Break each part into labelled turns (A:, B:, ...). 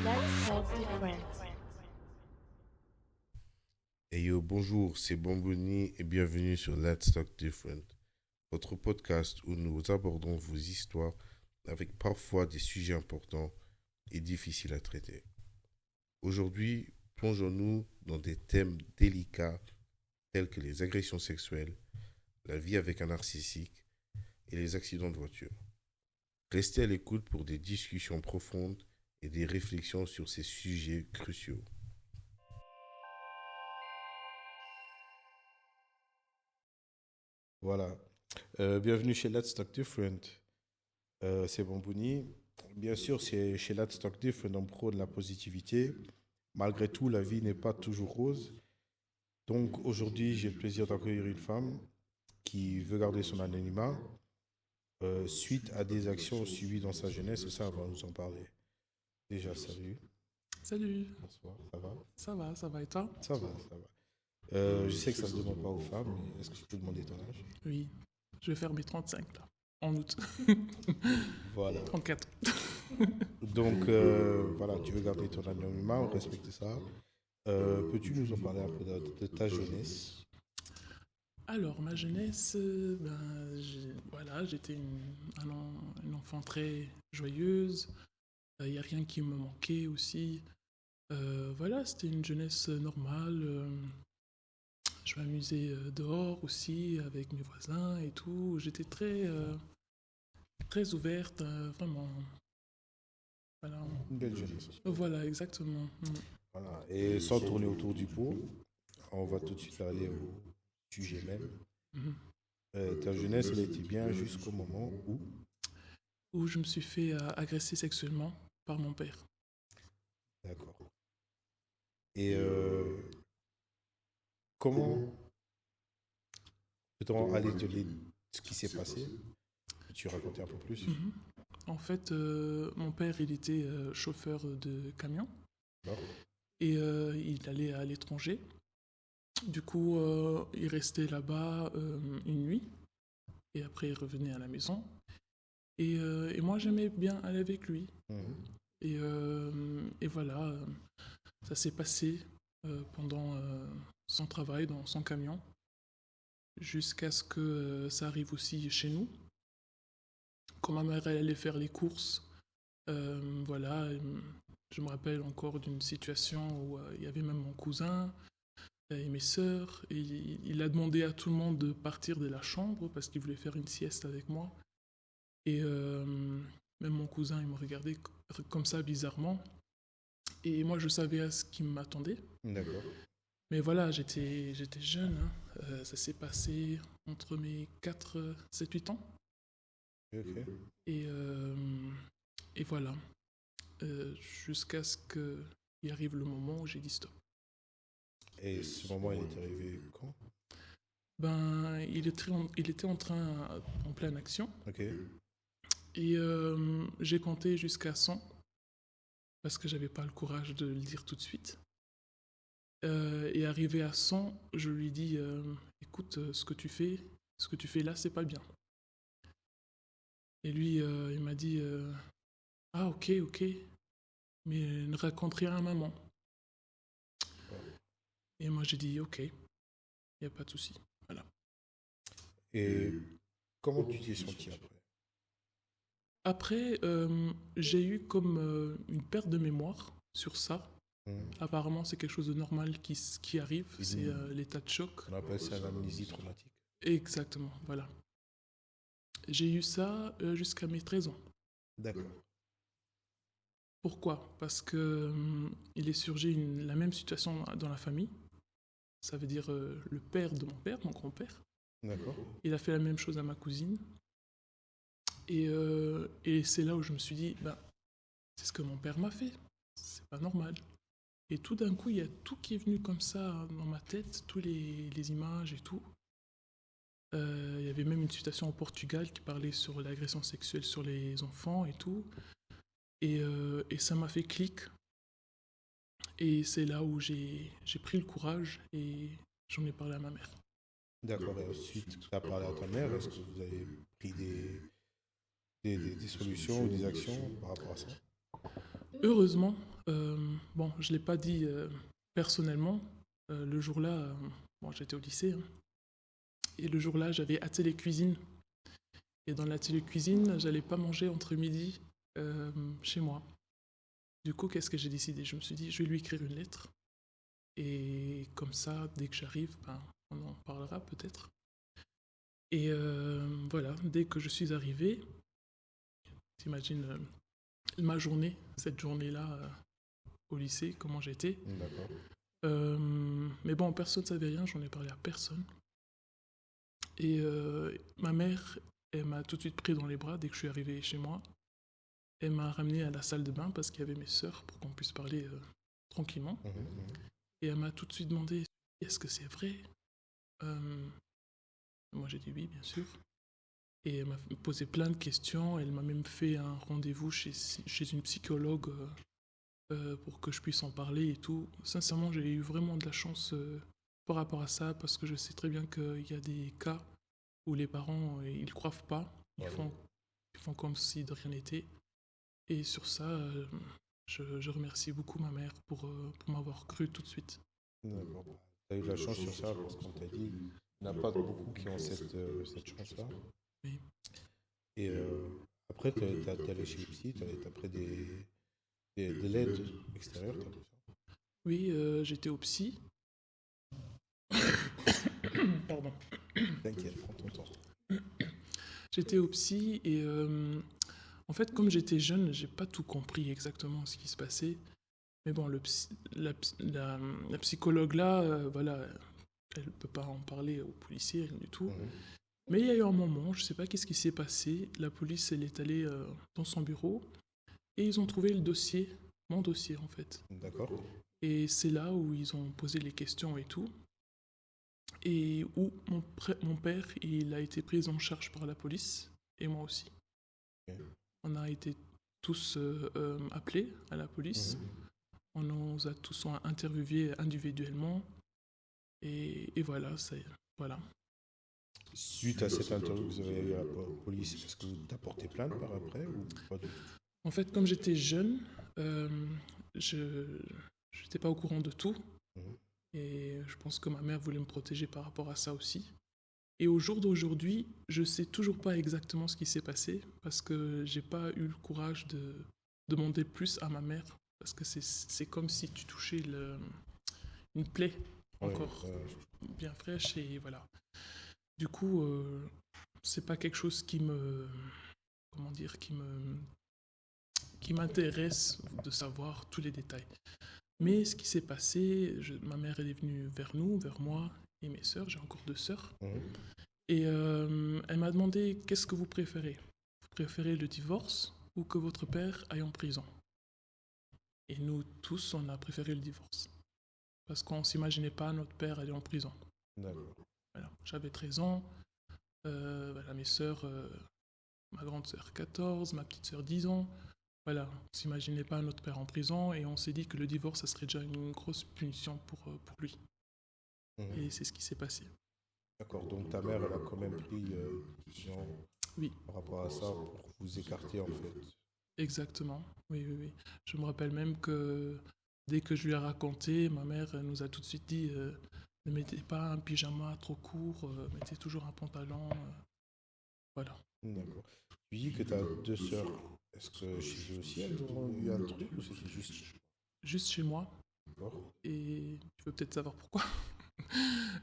A: Let's talk different.
B: Hey yo, bonjour, c'est Bamboni et bienvenue sur Let's Talk Different, votre podcast où nous abordons vos histoires avec parfois des sujets importants et difficiles à traiter. Aujourd'hui, plongeons-nous dans des thèmes délicats tels que les agressions sexuelles, la vie avec un narcissique et les accidents de voiture. Restez à l'écoute pour des discussions profondes et des réflexions sur ces sujets cruciaux. Voilà. Bienvenue chez Let's Talk Different. C'est Bambouni. Bien sûr, c'est chez Let's Talk Different, on prône la positivité. Malgré tout, la vie n'est pas toujours rose. Donc aujourd'hui, j'ai le plaisir d'accueillir une femme qui veut garder son anonymat suite à des actions subies dans sa jeunesse. Et ça, on va nous en parler. Déjà, salut.
C: Salut,
B: Bonsoir. Ça va?
C: ça va et toi?
B: Ça va, ça va. Je sais que ça ne se demande pas aux femmes, mais est-ce que je peux demander ton âge?
C: Oui, je vais faire mes 35 là, en août.
B: Voilà.
C: 34.
B: Donc, voilà, tu veux garder ton anonymat, on respecte ça. Peux-tu nous en parler un peu de ta jeunesse?
C: Alors, ma jeunesse, voilà, j'étais une enfant très joyeuse. Il n'y a rien qui me manquait aussi. Voilà, c'était une jeunesse normale. Je m'amusais dehors aussi avec mes voisins et tout. J'étais très ouverte, vraiment. Voilà,
B: Une belle jeunesse.
C: voilà, exactement.
B: Voilà. Et sans tourner autour du pot, on va tout de suite aller au sujet même.
C: Mhm.
B: Ta jeunesse, elle a été bien jusqu'au moment
C: Où je me suis fait agresser sexuellement par mon père.
B: D'accord. Et comment peut-on aller te lire ce qui s'est passé? Peux-tu raconter un peu plus?
C: Mhm. En fait, mon père, il était chauffeur de camion
B: D'accord.
C: et il allait à l'étranger. Du coup, il restait là-bas une nuit et après il revenait à la maison. Et moi, j'aimais bien aller avec lui.
B: Mhm.
C: Et voilà, ça s'est passé pendant son travail dans son camion jusqu'à ce que ça arrive aussi chez nous. Quand ma mère elle allait faire les courses, voilà, je me rappelle encore d'une situation où il y avait même mon cousin et mes sœurs, et il a demandé à tout le monde de partir de la chambre parce qu'il voulait faire une sieste avec moi. Et même mon cousin, il me regardait comme ça bizarrement. Et moi, je savais à ce qui m'attendait.
B: D'accord.
C: Mais voilà, j'étais jeune, hein. Ça s'est passé entre mes 4, 7, 8 ans.
B: Ok.
C: Et, euh, et voilà, jusqu'à ce qu'il arrive le moment où j'ai dit stop.
B: Et ce moment, il est arrivé quand?
C: Ben, il était en train, en pleine action.
B: Ok.
C: Et j'ai compté jusqu'à 100 parce que j'avais pas le courage de le dire tout de suite. Et arrivé à 100, je lui dis écoute, ce que tu fais là, c'est pas bien. Et lui, il m'a dit ah, ok, ok, mais ne raconte rien à maman. Et moi, j'ai dit ok, il n'y a pas de souci. Voilà.
B: Et comment tu t'es senti après?
C: Après, j'ai eu comme une perte de mémoire sur ça.
B: Mhm.
C: Apparemment, c'est quelque chose de normal qui arrive, c'est l'état de choc.
B: On appelle ça l'amnésie traumatique.
C: Exactement, voilà. J'ai eu ça jusqu'à mes 13 ans.
B: D'accord.
C: Pourquoi? Parce que il est surgi la même situation dans la famille. Ça veut dire le père de mon père, mon grand-père.
B: D'accord.
C: Il a fait la même chose à ma cousine. Et c'est là où je me suis dit, ben, c'est ce que mon père m'a fait. C'est pas normal. Et tout d'un coup, il y a tout qui est venu comme ça dans ma tête, tous les images et tout. Il y avait même une situation au Portugal qui parlait sur l'agression sexuelle sur les enfants et tout. Et ça m'a fait clic. Et c'est là où j'ai pris le courage et j'en ai parlé à ma mère.
B: D'accord. Et ensuite, tu as parlé à ta mère. Est-ce que vous avez pris des solutions ou des actions par rapport à ça?
C: Heureusement, bon, je ne l'ai pas dit personnellement. Le jour-là, bon, j'étais au lycée, hein, et le jour-là, j'avais atelier cuisine. Et dans l'atelier cuisine, j'allais pas manger entre midi euh, chez moi. Du coup, qu'est-ce que j'ai décidé? Je me suis dit, je vais lui écrire une lettre. Et comme ça, dès que j'arrive, ben, on en parlera peut-être. Et voilà, dès que je suis arrivé, t'imagines ma journée, cette journée-là au lycée, comment j'étais.
B: D'accord.
C: Mais bon, personne ne savait rien, j'en ai parlé à personne. Et ma mère, elle m'a tout de suite pris dans les bras dès que je suis arrivé chez moi. Elle m'a ramené à la salle de bain parce qu'il y avait mes sœurs pour qu'on puisse parler tranquillement. Et elle m'a tout de suite demandé, est-ce que c'est vrai? Moi j'ai dit oui, bien sûr. Et elle m'a posé plein de questions. Elle m'a même fait un rendez-vous chez une psychologue pour que je puisse en parler et tout. Sincèrement, j'ai eu vraiment de la chance par rapport à ça parce que je sais très bien qu'il y a des cas où les parents, ils ne croient pas. Ils font comme si de rien n'était. Et sur ça, je remercie beaucoup ma mère pour m'avoir cru tout de suite.
B: D'accord. Tu as eu de la chance sur ça parce qu'on t'a dit, il n'y en a pas beaucoup qui ont cette chance-là.
C: Oui.
B: Et après, tu es allé chez le psy, tu as pris de l'aide extérieure, t'as tout ça.
C: Oui, j'étais au psy. Pardon.
B: T'inquiète, prends ton temps.
C: J'étais au psy et en fait, comme j'étais jeune, j'ai pas tout compris exactement ce qui se passait. Mais bon, la psychologue là, voilà, elle peut pas en parler aux policiers, rien du tout. Mais il y a eu un moment, je sais pas qu'est-ce qui s'est passé. La police, elle est allée dans son bureau et ils ont trouvé le dossier, mon dossier en fait.
B: D'accord.
C: Et c'est là où ils ont posé les questions et tout. Et où mon père, il a été pris en charge par la police et moi aussi.
B: Ok.
C: On a été tous appelés à la police. On nous a tous interviewés individuellement. Et voilà, voilà.
B: Suite à cette interview que vous avez eu à la police, est-ce que vous t'apportez plainte par après ou pas du tout?
C: En fait, comme j'étais jeune, je n'étais pas au courant de tout. Et je pense que ma mère voulait me protéger par rapport à ça aussi. Et au jour d'aujourd'hui, je ne sais toujours pas exactement ce qui s'est passé parce que j'ai pas eu le courage de demander plus à ma mère parce que c'est comme si tu touchais une plaie encore bien fraîche et voilà. Du coup, c'est pas quelque chose qui me, comment dire, qui m'intéresse de savoir tous les détails. Mais ce qui s'est passé, ma mère elle est venue vers nous, vers moi et mes sœurs. J'ai encore 2 sœurs. Et elle m'a demandé qu'est-ce que vous préférez? Vous préférez le divorce ou que votre père aille en prison? Et nous tous, on a préféré le divorce. Parce qu'on ne s'imaginait pas notre père aller en prison.
B: D'accord.
C: Voilà. J'avais 13 ans. Voilà, mes sœurs, ma grande sœur 14, ma petite sœur 10 ans. Voilà, on ne s'imaginait pas notre père en prison et on s'est dit que le divorce, ça serait déjà une grosse punition pour lui. Et c'est ce qui s'est passé.
B: D'accord, donc ta mère, elle a quand même pris décision
C: Oui.
B: par rapport à ça pour vous écarter en fait.
C: Exactement, oui, oui, oui. Je me rappelle même que dès que je lui ai raconté, ma mère nous a tout de suite dit ne mettez pas un pyjama trop court, mettez toujours un pantalon. Voilà.
B: D'accord. Tu dis que tu as 2 sœurs. Est-ce que chez eux aussi elles ont eu un truc ou c'était juste
C: Juste chez moi.
B: D'accord.
C: Et tu veux peut-être savoir pourquoi?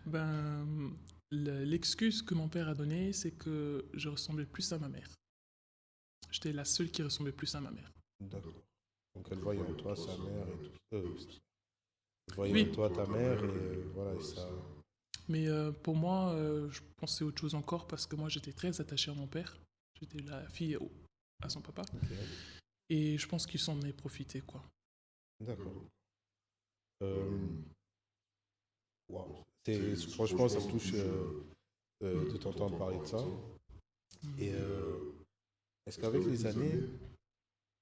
C: Ben, l'excuse que mon père a donnée, c'est que je ressemblais plus à ma mère. J'étais la seule qui ressemblait plus à ma mère.
B: D'accord. Donc elle voyait en toi sa mère et tout. Elle voyait en toi ta mère et voilà, et ça.
C: Mais pour moi, je pensais autre chose encore parce que moi j'étais très attachée à mon père. J'étais la fille à son papa.
B: Ok.
C: Et je pense qu'il s'en est profité, quoi.
B: D'accord. Wow. Franchement, ça me touche de t'entendre parler de ça. Et est-ce qu'avec les années,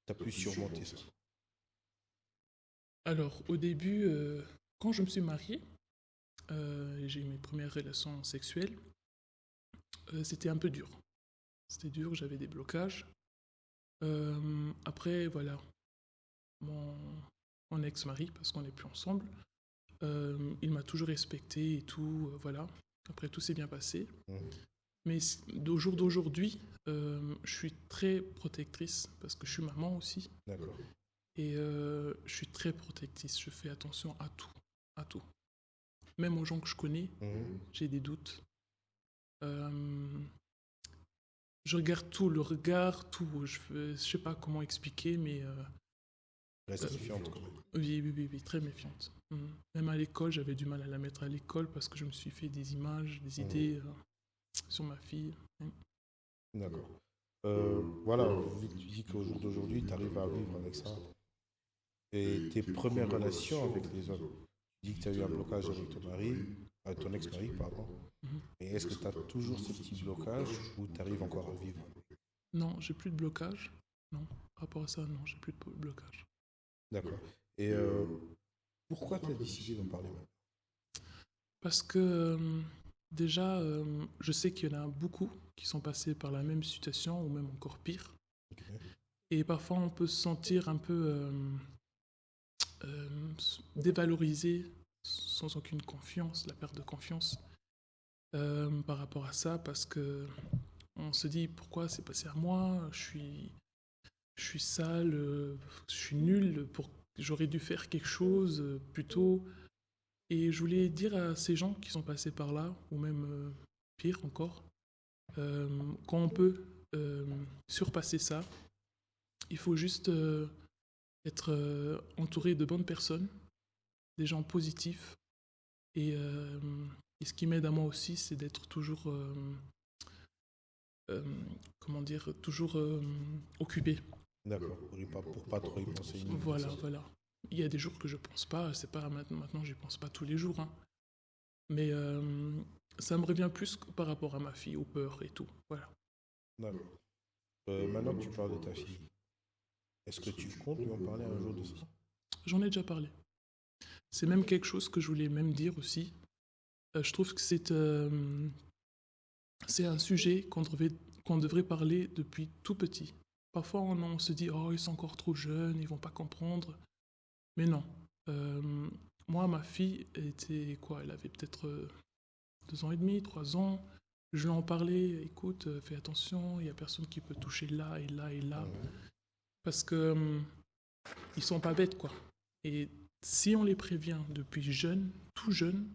B: tu as pu surmonter ça?
C: Alors, au début, quand je me suis marié, j'ai eu mes premières relations sexuelles, c'était un peu dur. C'était dur, j'avais des blocages. Après, voilà, mon, mon ex-mari, parce qu'on n'est plus ensemble, il m'a toujours respecté et tout, voilà. Après, tout s'est bien passé.
B: Mhm.
C: Mais au jour d'aujourd'hui, je suis très protectrice, parce que je suis maman aussi.
B: D'accord.
C: Et je suis très protectrice, je fais attention à tout, à tout. Même aux gens que je connais,
B: Mhm.
C: j'ai des doutes. Euh, je regarde tout, le regard, tout. Je sais pas comment expliquer, mais
B: Reste méfiante quand même.
C: oui, oui, oui, oui, très méfiante. Même à l'école, j'avais du mal à la mettre à l'école parce que je me suis fait des images, des idées sur ma fille.
B: D'accord. Voilà, vu que tu dis qu'au jour d'aujourd'hui, tu arrives à vivre avec ça. Et tes premières relations avec les hommes, tu dis que tu as eu un blocage avec ton mari, ton ex-mari, pardon.
C: Mhm.
B: Et est-ce que tu as toujours ce petit blocage ou tu arrives encore à vivre?
C: Non, j'ai plus de blocage. Non, par rapport à ça, non, j'ai plus de blocage.
B: D'accord. Et pourquoi tu as décidé d'en parler maintenant?
C: Parce que déjà, je sais qu'il y en a beaucoup qui sont passés par la même situation ou même encore pire.
B: Ok.
C: Et parfois, on peut se sentir un peu dévalorisé, sans aucune confiance, la perte de confiance par rapport à ça, parce que on se dit pourquoi c'est passé à moi, je suis sale, je suis nul, j'aurais dû faire quelque chose plus tôt. Et je voulais dire à ces gens qui sont passés par là, ou même pire encore, quand on peut surpasser ça, il faut juste être entouré de bonnes personnes, des gens positifs. Et ce qui m'aide à moi aussi, c'est d'être toujours, euh, comment dire, toujours occupé.
B: D'accord. Pour pas trop y penser
C: Voilà,
B: inutilement.
C: voilà. Il y a des jours que je pense pas, c'est pas maintenant j'y pense pas tous les jours, hein. Mais ça me revient plus que par rapport à ma fille, aux peurs et tout. Voilà.
B: D'accord. Maintenant que tu parles de ta fille, est-ce que tu comptes lui en parler un jour de ça?
C: J'en ai déjà parlé. C'est même quelque chose que je voulais même dire aussi. Je trouve que c'est un sujet qu'on devrait parler depuis tout petit. Parfois, on se dit, oh, ils sont encore trop jeunes, ils vont pas comprendre. Mais non. Euh, Moi, ma fille était quoi? Elle avait peut-être 2 ans et demi, 3 ans. Je lui en parlais, écoute, fais attention, il y a personne qui peut toucher là et là et là. Parce que ils sont pas bêtes, quoi. Et si on les prévient depuis jeune, tout jeune,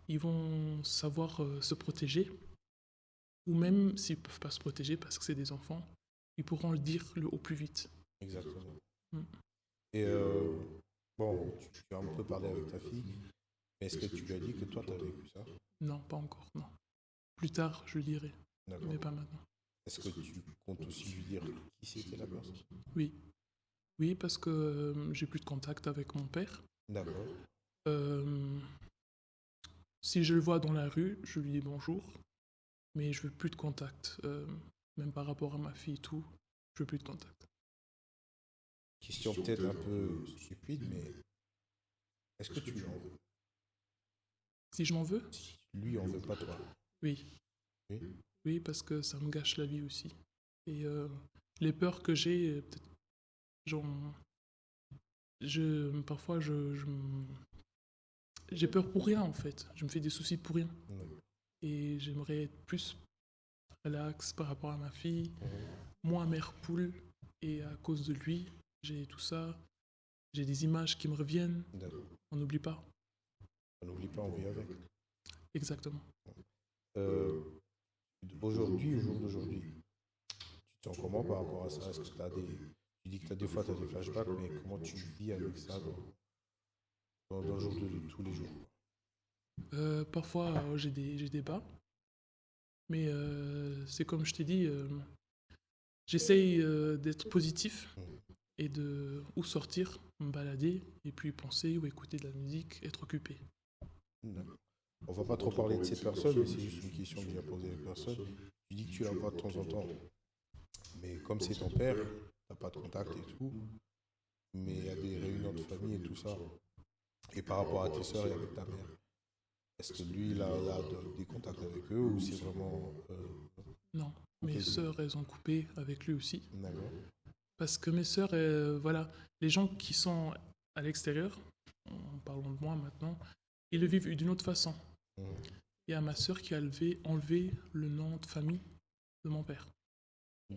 C: ils vont savoir se protéger. Ou même s'ils peuvent pas se protéger parce que c'est des enfants, ils pourront le dire au plus vite.
B: Exactement.
C: Mm.
B: Et bon, tu as un peu parlé avec ta fille, mais est-ce que tu lui as dit que toi, tu as vécu ça?
C: Non, pas encore, non. Plus tard, je le dirai,
B: D'accord.
C: mais pas maintenant.
B: Est-ce que tu comptes aussi lui dire qui c'était la personne?
C: Oui, oui, parce que j'ai plus de contact avec mon père.
B: D'accord.
C: Euh, Si je le vois dans la rue, je lui dis bonjour, mais je veux plus de contact. Même par rapport à ma fille et tout, je veux plus de contact.
B: Question peut-être un peu stupide, mais est-ce que tu lui en veux?
C: Si je m'en veux?
B: Si lui en veut pas toi.
C: Oui.
B: Oui.
C: Oui, parce que ça me gâche la vie aussi. Et les peurs que j'ai, peut-être, j'en, parfois, j'ai peur pour rien en fait. Je me fais des soucis pour rien.
B: Non.
C: Et j'aimerais être plus relax par rapport à ma fille,
B: Mhm.
C: moins mère poule. Et à cause de lui, j'ai tout ça. J'ai des images qui me reviennent.
B: D'accord.
C: On n'oublie pas.
B: On n'oublie pas, on vit avec.
C: Exactement.
B: Euh, Aujourd'hui, au jour d'aujourd'hui, tu te sens comment par rapport à ça? Est-ce que tu as des... Tu dis que des fois tu as des flashbacks, mais comment tu vis avec ça dans le jour de tous les jours?
C: Parfois, j'ai des bas. Mais c'est comme je t'ai dit, j'essaye d'être positif
B: Mhm.
C: et de ou sortir, me balader, et puis penser ou écouter de la musique, être occupé.
B: D'accord. On va pas trop parler de ces personnes, mais c'est juste une question que j'ai à poser à la personne. Tu dis que tu la vois de temps en temps, mais comme c'est ton père, t'as pas de contact et tout, mais il y a des réunions de famille et tout ça. Et par rapport à tes sœurs et avec ta mère, est-ce que lui, il a des contacts avec eux ou c'est vraiment...
C: Non, mes sœurs, elles ont coupé avec lui aussi.
B: D'accord.
C: Parce que mes sœurs, voilà, les gens qui sont à l'extérieur, en parlant de moi maintenant, ils le vivent d'une autre façon. Il y a ma sœur qui a enlevé le nom de famille de mon père.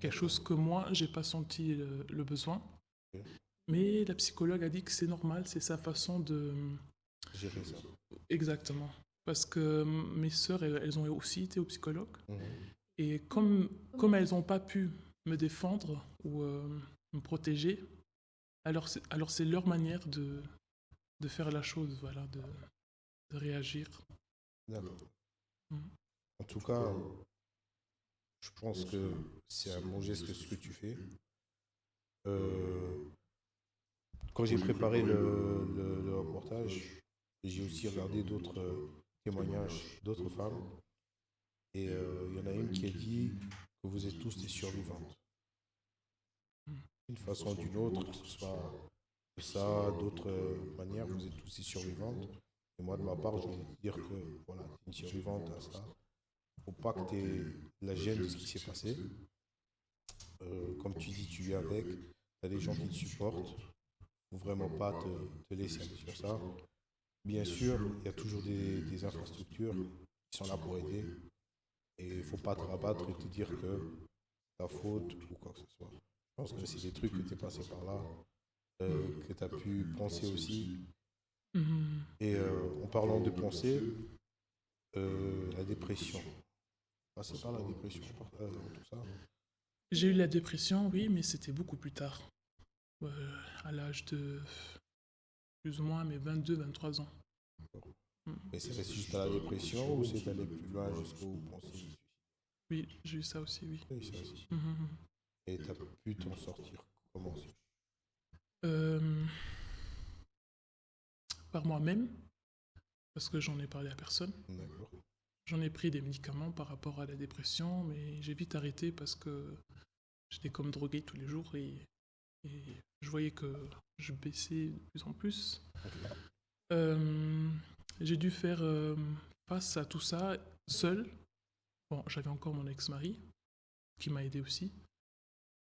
C: Quelque chose que moi, j'ai pas senti le besoin. Mais la psychologue a dit que c'est normal, c'est sa façon de...
B: Gérer ça.
C: Exactement. Parce que mes sœurs, elles ont aussi été au psychologue. Et comme elles n'ont pas pu me défendre ou me protéger, alors c'est leur manière de faire la chose, voilà, de réagir.
B: D'accord. En tout cas, je pense que c'est un bon geste ce que tu fais. Quand j'ai préparé le reportage, j'ai aussi regardé d'autres témoignages d'autres femmes. Et il y en a une qui a dit que vous êtes tous des survivantes. D'une façon ou d'une autre, que ce soit ça, d'autres manières, vous êtes tous des survivantes. Et moi, de ma part, je vais dire que voilà, tu es une survivante à ça. Faut pas que tu aies la gêne de ce qui s'est passé. Comme tu dis, tu vis avec. Tu as des gens qui te supportent. Faut vraiment pas te laisser aller sur ça. Bien sûr, il y a toujours des infrastructures qui sont là pour aider. Et il ne faut pas te rabattre et te dire que c'est ta faute ou quoi que ce soit. Je pense que c'est des trucs que tu es passé par là, que tu as pu penser aussi. Et en parlant de penser, la dépression. Passer par la dépression, tout ça.
C: J'ai eu la dépression, oui, mais c'était beaucoup plus tard. À l'âge de plus ou moins mes 22-23 ans.
B: Mais c'est resté juste à la dépression ou c'est allé plus loin jusqu'au penser?
C: Oui, j'ai eu ça aussi, oui.
B: Oui, ça aussi. Et tu as pu t'en sortir comment?
C: Par moi-même, parce que j'en ai parlé à personne.
B: D'accord.
C: J'en ai pris des médicaments par rapport à la dépression, mais j'ai vite arrêté parce que j'étais comme drogué tous les jours et je voyais que je baissais de plus en plus. J'ai dû faire face à tout ça seul. Bon, j'avais encore mon ex-mari qui m'a aidé aussi.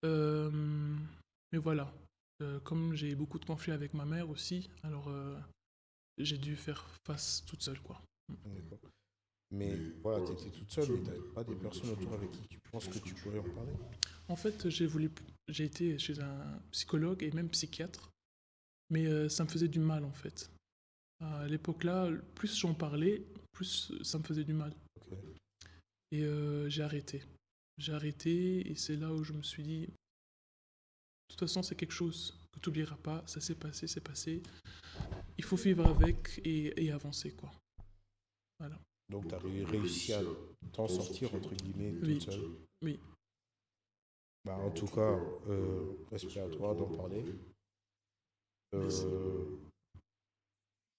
C: Mais voilà, comme j'ai beaucoup de conflits avec ma mère aussi, alors j'ai dû faire face toute seule, quoi.
B: D'accord. Mais voilà, tu étais toute seule, mais tu n'avais pas des personnes autour avec qui tu penses que tu pourrais en parler?
C: En fait, j'ai été chez un psychologue et même psychiatre, mais ça me faisait du mal en fait. À l'époque-là, plus j'en parlais, plus ça me faisait du mal.
B: Okay.
C: Et j'ai arrêté. J'ai arrêté et c'est là où je me suis dit, de toute façon, c'est quelque chose que tu n'oublieras pas, ça s'est passé, c'est passé. Il faut vivre avec et avancer, quoi. Voilà.
B: Donc, tu as réussi à t'en sortir, entre guillemets, toute seule?
C: Oui.
B: Bah, en tout cas, respect à toi d'en parler. Je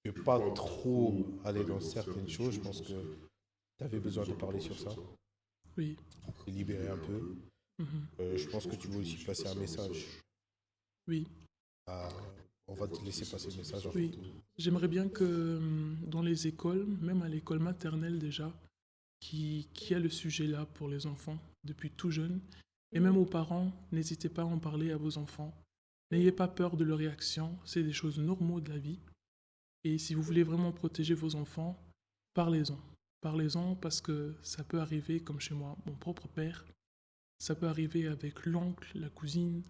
B: ne vais pas trop aller dans certaines choses. Je pense que tu avais besoin de parler sur ça.
C: Oui.
B: Te libérer un peu. Je pense que tu veux aussi passer un message.
C: Oui.
B: On va te laisser passer le message.
C: Oui. J'aimerais bien que dans les écoles, même à l'école maternelle déjà, qui a le sujet là pour les enfants depuis tout jeune, et même aux parents, n'hésitez pas à en parler à vos enfants. N'ayez pas peur de leur réaction, c'est des choses normales de la vie. Et si vous voulez vraiment protéger vos enfants, parlez-en. Parlez-en parce que ça peut arriver, comme chez moi, mon propre père, ça peut arriver avec l'oncle, la cousine,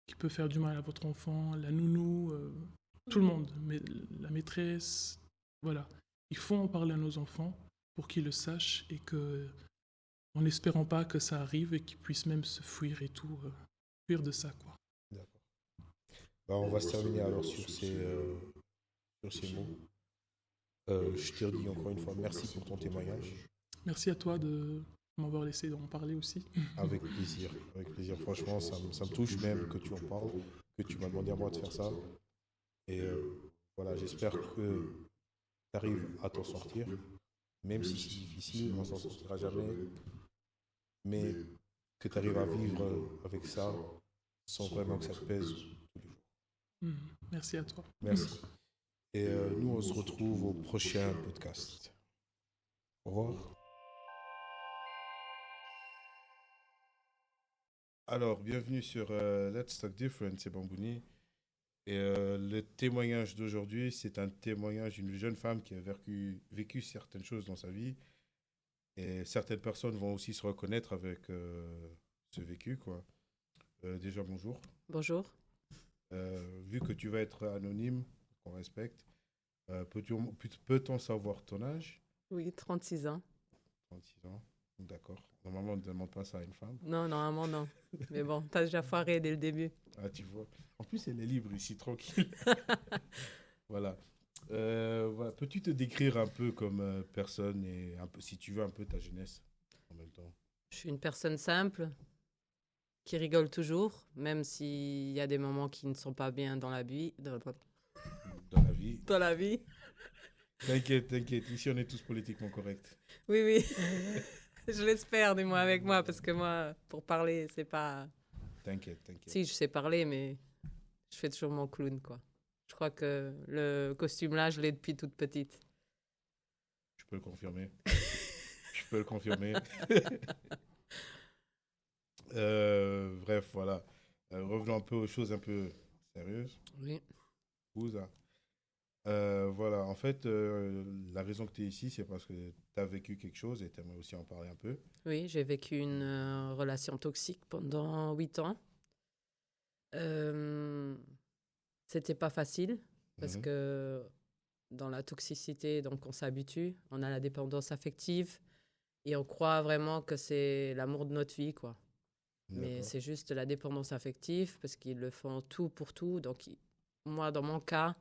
C: qui peut faire du mal à votre enfant, la nounou, tout le monde, mais la maîtresse, voilà. Il faut en parler à nos enfants pour qu'ils le sachent et que, en n'espérant pas que ça arrive et qu'ils puissent même se fuir et tout, fuir de ça, quoi.
B: D'accord. Bah, on va se terminer alors sur ces mots. Je te redis encore une fois merci pour ton témoignage.
C: Merci à toi de m'avoir laissé en parler aussi.
B: Avec plaisir, avec plaisir. Franchement, ça me touche même que tu en parles, que tu m'as demandé à moi de faire ça. Et voilà, j'espère que tu arrives à t'en sortir, même si c'est difficile, on s'en sortira jamais. Mais que tu arrives à vivre avec ça sans vraiment que ça te pèse tous les jours.
C: Merci à toi.
B: Merci. Et nous, on se retrouve au prochain podcast. Au revoir. Alors, bienvenue sur Let's Talk Different, c'est Bambouni. Et le témoignage d'aujourd'hui, c'est un témoignage d'une jeune femme qui a vécu certaines choses dans sa vie. Et certaines personnes vont aussi se reconnaître avec ce vécu, quoi. Déjà, bonjour.
A: Bonjour.
B: Vu que tu vas être anonyme, qu'on respecte, peut-on savoir ton âge?
A: Oui, 36 ans.
B: 36 ans, d'accord. Normalement, on ne demande pas ça à une femme.
A: Non, normalement, non. Mais bon, t'as déjà foiré dès le début.
B: Ah, tu vois. En plus, elle est libre ici, tranquille. Voilà. Voilà. Peux-tu te décrire un peu comme personne et un peu, si tu veux, un peu ta jeunesse en même temps?
A: Je suis une personne simple, qui rigole toujours, même s'il y a des moments qui ne sont pas bien dans la vie.
B: Dans la vie.
A: Dans la vie.
B: T'inquiète, t'inquiète. Ici, on est tous politiquement corrects.
A: Oui, oui. Je l'espère, dis-moi avec moi, parce que moi, pour parler, c'est pas...
B: T'inquiète, t'inquiète.
A: Si, je sais parler, mais je fais toujours mon clown, quoi. Je crois que le costume-là, je l'ai depuis toute petite.
B: Je peux le confirmer. Je peux le confirmer. Bref, voilà. Revenons un peu aux choses un peu sérieuses.
A: Oui.
B: Ouza. Voilà, en fait, la raison que tu es ici, c'est parce que tu as vécu quelque chose et tu aimerais aussi en parler un peu.
A: Oui, j'ai vécu une relation toxique pendant 8 ans. C'était pas facile parce que dans la toxicité, donc on s'habitue, on a la dépendance affective et on croit vraiment que c'est l'amour de notre vie, quoi. Mais c'est juste la dépendance affective parce qu'ils le font tout pour tout. Donc, moi, dans mon cas,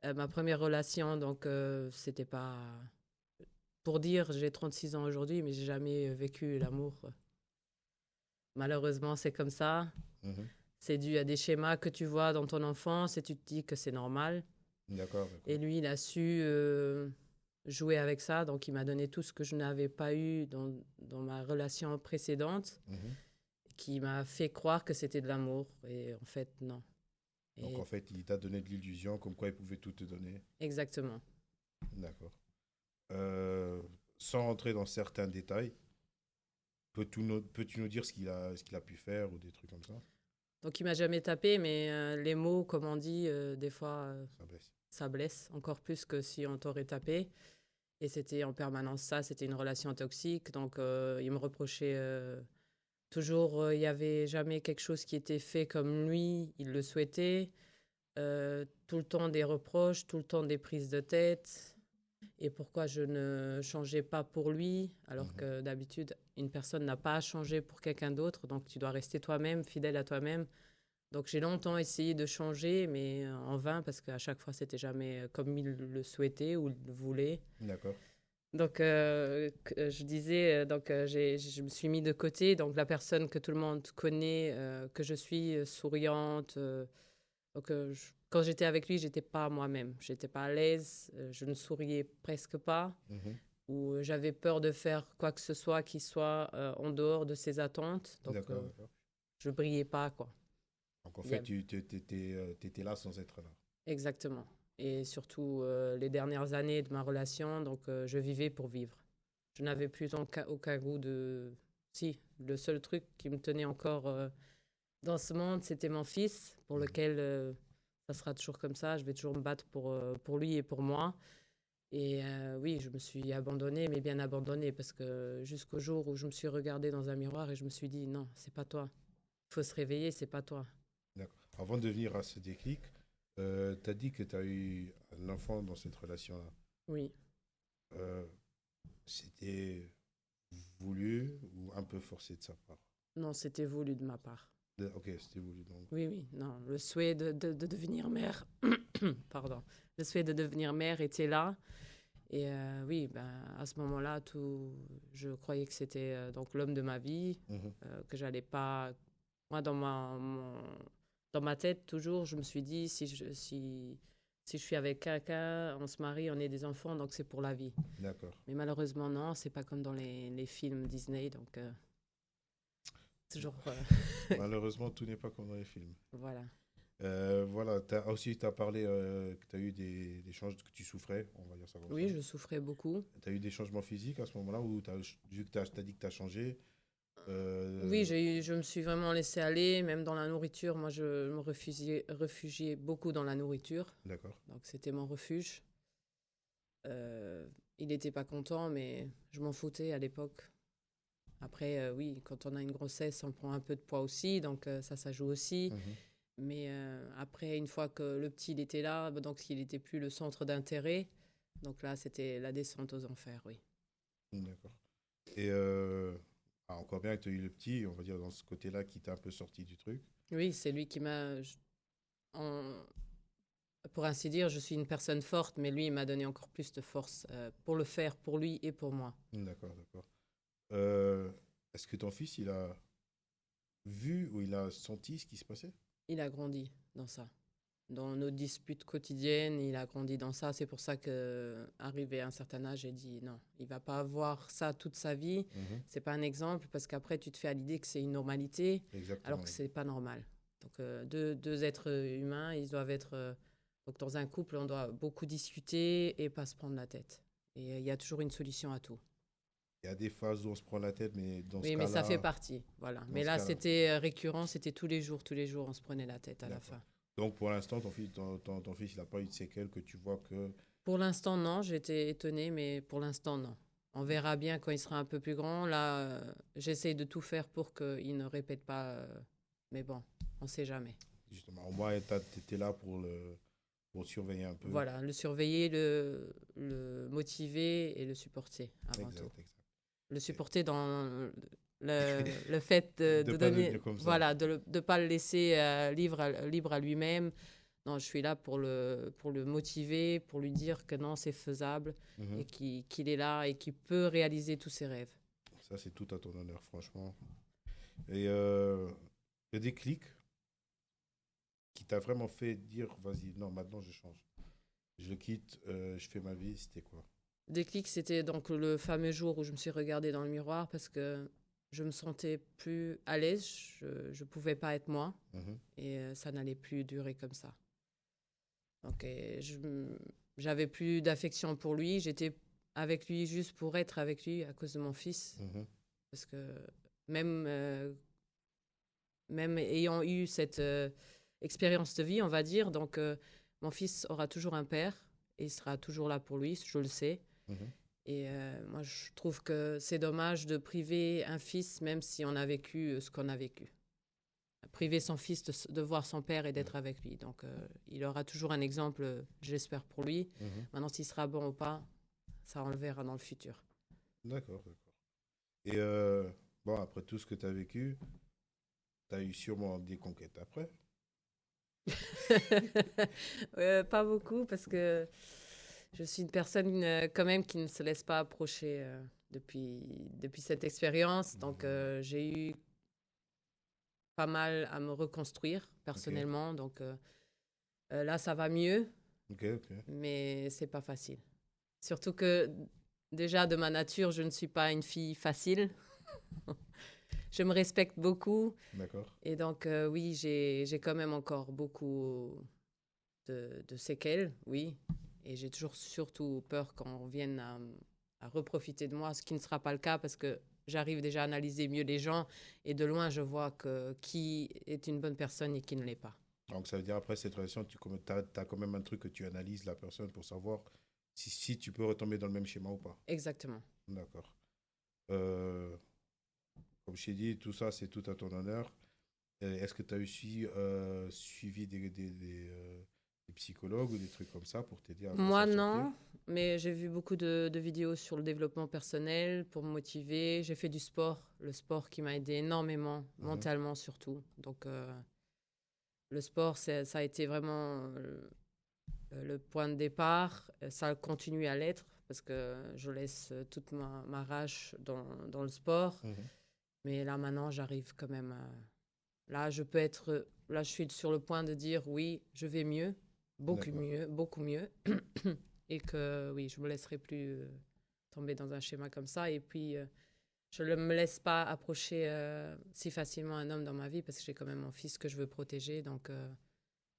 A: ma première relation, donc, c'était pas... Pour dire, j'ai 36 ans aujourd'hui, mais j'ai jamais vécu l'amour. Malheureusement, c'est comme ça. C'est dû à des schémas que tu vois dans ton enfance et tu te dis que c'est normal.
B: D'accord.
A: Et lui, il a su jouer avec ça. Donc, il m'a donné tout ce que je n'avais pas eu dans ma relation précédente, qui m'a fait croire que c'était de l'amour. Et en fait, non.
B: Donc, en fait, il t'a donné de l'illusion comme quoi il pouvait tout te donner.
A: Exactement.
B: D'accord. Sans rentrer dans certains détails, peux-tu nous dire ce qu'il a pu faire ou des trucs comme ça?
A: Donc, il m'a jamais tapé, mais les mots, comme on dit, des fois, ça blesse encore plus que si on t'aurait tapé. Et c'était en permanence ça, c'était une relation toxique. Donc, il me reprochait toujours, il n'y avait jamais quelque chose qui était fait comme lui, il le souhaitait. Tout le temps des reproches, tout le temps des prises de tête. Et pourquoi je ne changeais pas pour lui, alors que d'habitude, une personne n'a pas à changer pour quelqu'un d'autre. Donc, tu dois rester toi-même, fidèle à toi-même. Donc, j'ai longtemps essayé de changer, mais en vain, parce qu'à chaque fois, c'était jamais comme il le souhaitait ou le voulait.
B: D'accord.
A: Donc, je disais, je me suis mis de côté. Donc, la personne que tout le monde connaît, que je suis souriante. Quand j'étais avec lui, j'étais pas moi-même. J'étais pas à l'aise. Je ne souriais presque pas. Ou j'avais peur de faire quoi que ce soit qui soit en dehors de ses attentes. Donc,
B: d'accord.
A: Je brillais pas, quoi.
B: Donc, en fait, tu étais là sans être là.
A: Exactement. Et surtout, les dernières années de ma relation, donc je vivais pour vivre. Je n'avais plus aucun goût de... Si, le seul truc qui me tenait encore dans ce monde, c'était mon fils, pour lequel ça sera toujours comme ça. Je vais toujours me battre pour lui et pour moi. Et oui, je me suis abandonnée, mais bien abandonnée, parce que jusqu'au jour où je me suis regardée dans un miroir et je me suis dit, non, c'est pas toi. Il faut se réveiller, c'est pas toi.
B: D'accord. Avant de venir à ce déclic, tu as dit que tu as eu un enfant dans cette relation-là.
A: Oui.
B: C'était voulu ou un peu forcé de sa part?
A: Non, c'était voulu de ma part.
B: Ok, c'était voulu. Donc.
A: Oui, oui, non. Le souhait de devenir mère, pardon. Le souhait de devenir mère était là. Et oui, à ce moment-là, je croyais que c'était donc l'homme de ma vie, que j'allais pas... Moi, dans ma tête, toujours, je me suis dit, si je suis avec quelqu'un, on se marie, on ait des enfants, donc c'est pour la vie.
B: D'accord.
A: Mais malheureusement, non, c'est pas comme dans les films Disney, donc... Toujours.
B: Malheureusement, tout n'est pas comme dans les films.
A: Voilà.
B: Voilà, tu as parlé que tu as eu des changements, que tu souffrais, on va dire ça comme
A: Oui,
B: ça.
A: je souffrais beaucoup.
B: Tu as eu des changements physiques à ce moment-là où vu que tu as dit que tu as changé.
A: Oui, je me suis vraiment laissée aller, même dans la nourriture. Moi, je me réfugiais beaucoup dans la nourriture.
B: D'accord.
A: Donc, c'était mon refuge. Il n'était pas content, mais je m'en foutais à l'époque. Après, oui, quand on a une grossesse, on prend un peu de poids aussi, donc ça joue aussi.
B: Mhm.
A: Mais après, une fois que le petit il était là, donc il n'était plus le centre d'intérêt. Donc là, c'était la descente aux enfers, oui.
B: D'accord. Et encore bien que tu as eu le petit, on va dire dans ce côté-là qui t'a un peu sorti du truc.
A: Oui, c'est lui qui m'a... Pour ainsi dire, je suis une personne forte, mais lui, il m'a donné encore plus de force pour le faire, pour lui et pour moi.
B: D'accord, d'accord. Est-ce que ton fils, il a vu ou il a senti ce qui se passait?
A: Il a grandi dans ça. Dans nos disputes quotidiennes, il a grandi dans ça. C'est pour ça qu'arrivé à un certain âge, j'ai dit non, il va pas avoir ça toute sa vie.
B: Mhm.
A: C'est pas un exemple parce qu'après tu te fais à l'idée que c'est une normalité,
B: Exactement.
A: alors que c'est pas normal. Donc deux êtres humains, ils doivent être donc dans un couple, on doit beaucoup discuter et pas se prendre la tête. Et il y a toujours une solution à tout.
B: Il y a des phases où on se prend la tête, mais dans ce
A: Oui, mais
B: cas-là.
A: ça fait partie, voilà. Mais là, c'était récurrent, c'était tous les jours, on se prenait la tête à la fin.
B: Donc pour l'instant, ton fils, il n'a pas eu de séquelles que tu vois que.
A: Pour l'instant, non. J'étais étonnée, mais pour l'instant, non. On verra bien quand il sera un peu plus grand. Là, j'essaye de tout faire pour qu'il ne répète pas. Mais bon, on ne sait jamais.
B: Justement, au moins, tu étais là pour le surveiller un peu.
A: Voilà, le surveiller, le motiver et le supporter avant tout. Exact. Le supporter dans le fait de donner, voilà, de ne pas le laisser libre à lui-même. Non, je suis là pour le motiver, pour lui dire que non, c'est faisable et qu'il est là et qu'il peut réaliser tous ses rêves.
B: Ça, c'est tout à ton honneur, franchement. Et le déclic qui t'a vraiment fait dire, vas-y, non, maintenant je change. Je quitte, je fais ma vie, c'était quoi?
A: Déclic, c'était donc le fameux jour où je me suis regardée dans le miroir parce que je me sentais plus à l'aise, je ne pouvais pas être moi et ça n'allait plus durer comme ça. Donc, j'avais plus d'affection pour lui, j'étais avec lui juste pour être avec lui à cause de mon fils. Parce que même ayant eu cette expérience de vie, on va dire, donc mon fils aura toujours un père et il sera toujours là pour lui, je le sais. Et moi, je trouve que c'est dommage de priver un fils, même si on a vécu ce qu'on a vécu. Priver son fils de voir son père et d'être avec lui. Donc, il aura toujours un exemple, j'espère, pour lui. Maintenant, s'il sera bon ou pas, ça, on le verra dans le futur.
B: D'accord, d'accord. Et bon, après tout ce que tu as vécu, tu as eu sûrement des conquêtes après?
A: Pas beaucoup, parce que je suis une personne quand même qui ne se laisse pas approcher depuis cette expérience. Donc, j'ai eu pas mal à me reconstruire personnellement. Donc, là, ça va mieux, mais c'est pas facile. Surtout que déjà, de ma nature, je ne suis pas une fille facile. Je me respecte beaucoup.
B: D'accord.
A: Et donc, oui, j'ai quand même encore beaucoup de séquelles, oui. Et j'ai toujours surtout peur qu'on vienne à reprofiter de moi, ce qui ne sera pas le cas parce que j'arrive déjà à analyser mieux les gens et de loin, je vois qui est une bonne personne et qui ne l'est pas.
B: Donc, ça veut dire après cette relation, tu as quand même un truc que tu analyses la personne pour savoir si tu peux retomber dans le même schéma ou pas.
A: Exactement.
B: D'accord. Comme je t'ai dit, tout ça, c'est tout à ton honneur. Est-ce que tu as aussi suivi des psychologues ou des trucs comme ça pour t'aider à
A: Moi, non, mais j'ai vu beaucoup de vidéos sur le développement personnel pour me motiver. J'ai fait du sport, le sport qui m'a aidé énormément, mentalement surtout. Donc, le sport, ça a été vraiment le point de départ. Ça continue à l'être parce que je laisse toute ma rage dans le sport. Mais là, maintenant, j'arrive quand même à... Là, je suis sur le point de dire oui, je vais mieux, beaucoup mieux. Et que oui, je ne me laisserai plus tomber dans un schéma comme ça. Et puis, je ne me laisse pas approcher si facilement un homme dans ma vie parce que j'ai quand même mon fils que je veux protéger. Donc,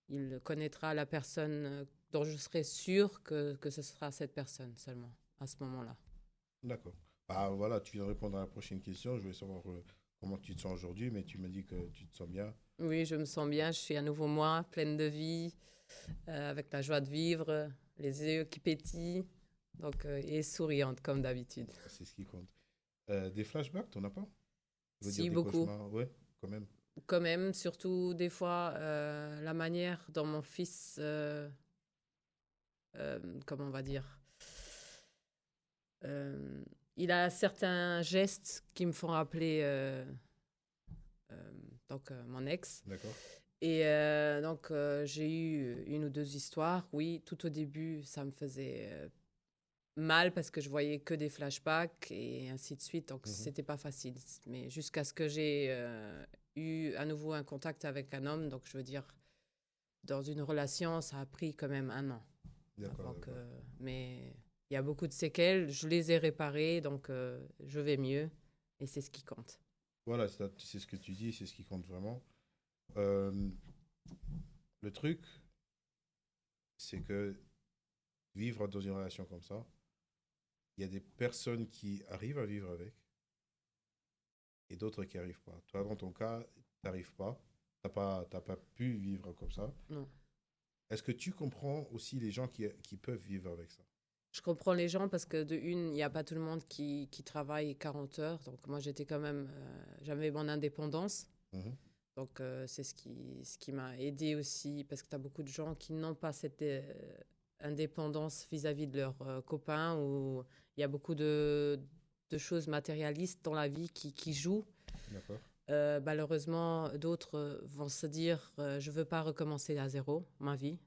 A: il connaîtra la personne dont je serai sûre que ce sera cette personne seulement à ce moment-là.
B: D'accord. Bah, voilà, tu viens de répondre à la prochaine question. Je voulais savoir comment tu te sens aujourd'hui, mais tu me dis que tu te sens bien.
A: Oui, je me sens bien. Je suis à nouveau moi, pleine de vie, avec la joie de vivre, les yeux qui pétillent, donc, et souriante comme d'habitude.
B: C'est ce qui compte. Des flashbacks, t'en as pas? Je veux dire
A: Si,
B: des
A: beaucoup.
B: cauchemars, ouais, quand même.
A: Quand même, surtout des fois, la manière dont mon fils, comment on va dire, il a certains gestes qui me font rappeler mon ex.
B: D'accord.
A: Et donc, j'ai eu une ou deux histoires. Oui, tout au début, ça me faisait mal parce que je voyais que des flashbacks et ainsi de suite. Donc, c'était pas facile. Mais jusqu'à ce que j'ai eu à nouveau un contact avec un homme, donc je veux dire, dans une relation, ça a pris quand même 1 an.
B: D'accord.
A: Mais il y a beaucoup de séquelles. Je les ai réparées, donc je vais mieux. Et c'est ce qui compte.
B: Voilà, c'est ce que tu dis, c'est ce qui compte vraiment. Le truc, c'est que vivre dans une relation comme ça, il y a des personnes qui arrivent à vivre avec et d'autres qui n'arrivent pas. Toi, dans ton cas, tu n'arrives pas. Tu n'as pas pu vivre comme ça.
A: Non.
B: Est-ce que tu comprends aussi les gens qui peuvent vivre avec ça?
A: Je comprends les gens parce que de une, il n'y a pas tout le monde qui travaille 40 heures. Donc moi, j'étais quand même, j'avais mon indépendance. Donc c'est ce qui m'a aidé aussi parce que tu as beaucoup de gens qui n'ont pas cette indépendance vis-à-vis de leurs copains où il y a beaucoup de choses matérialistes dans la vie qui jouent.
B: D'accord.
A: Malheureusement, d'autres vont se dire je ne veux pas recommencer à zéro ma vie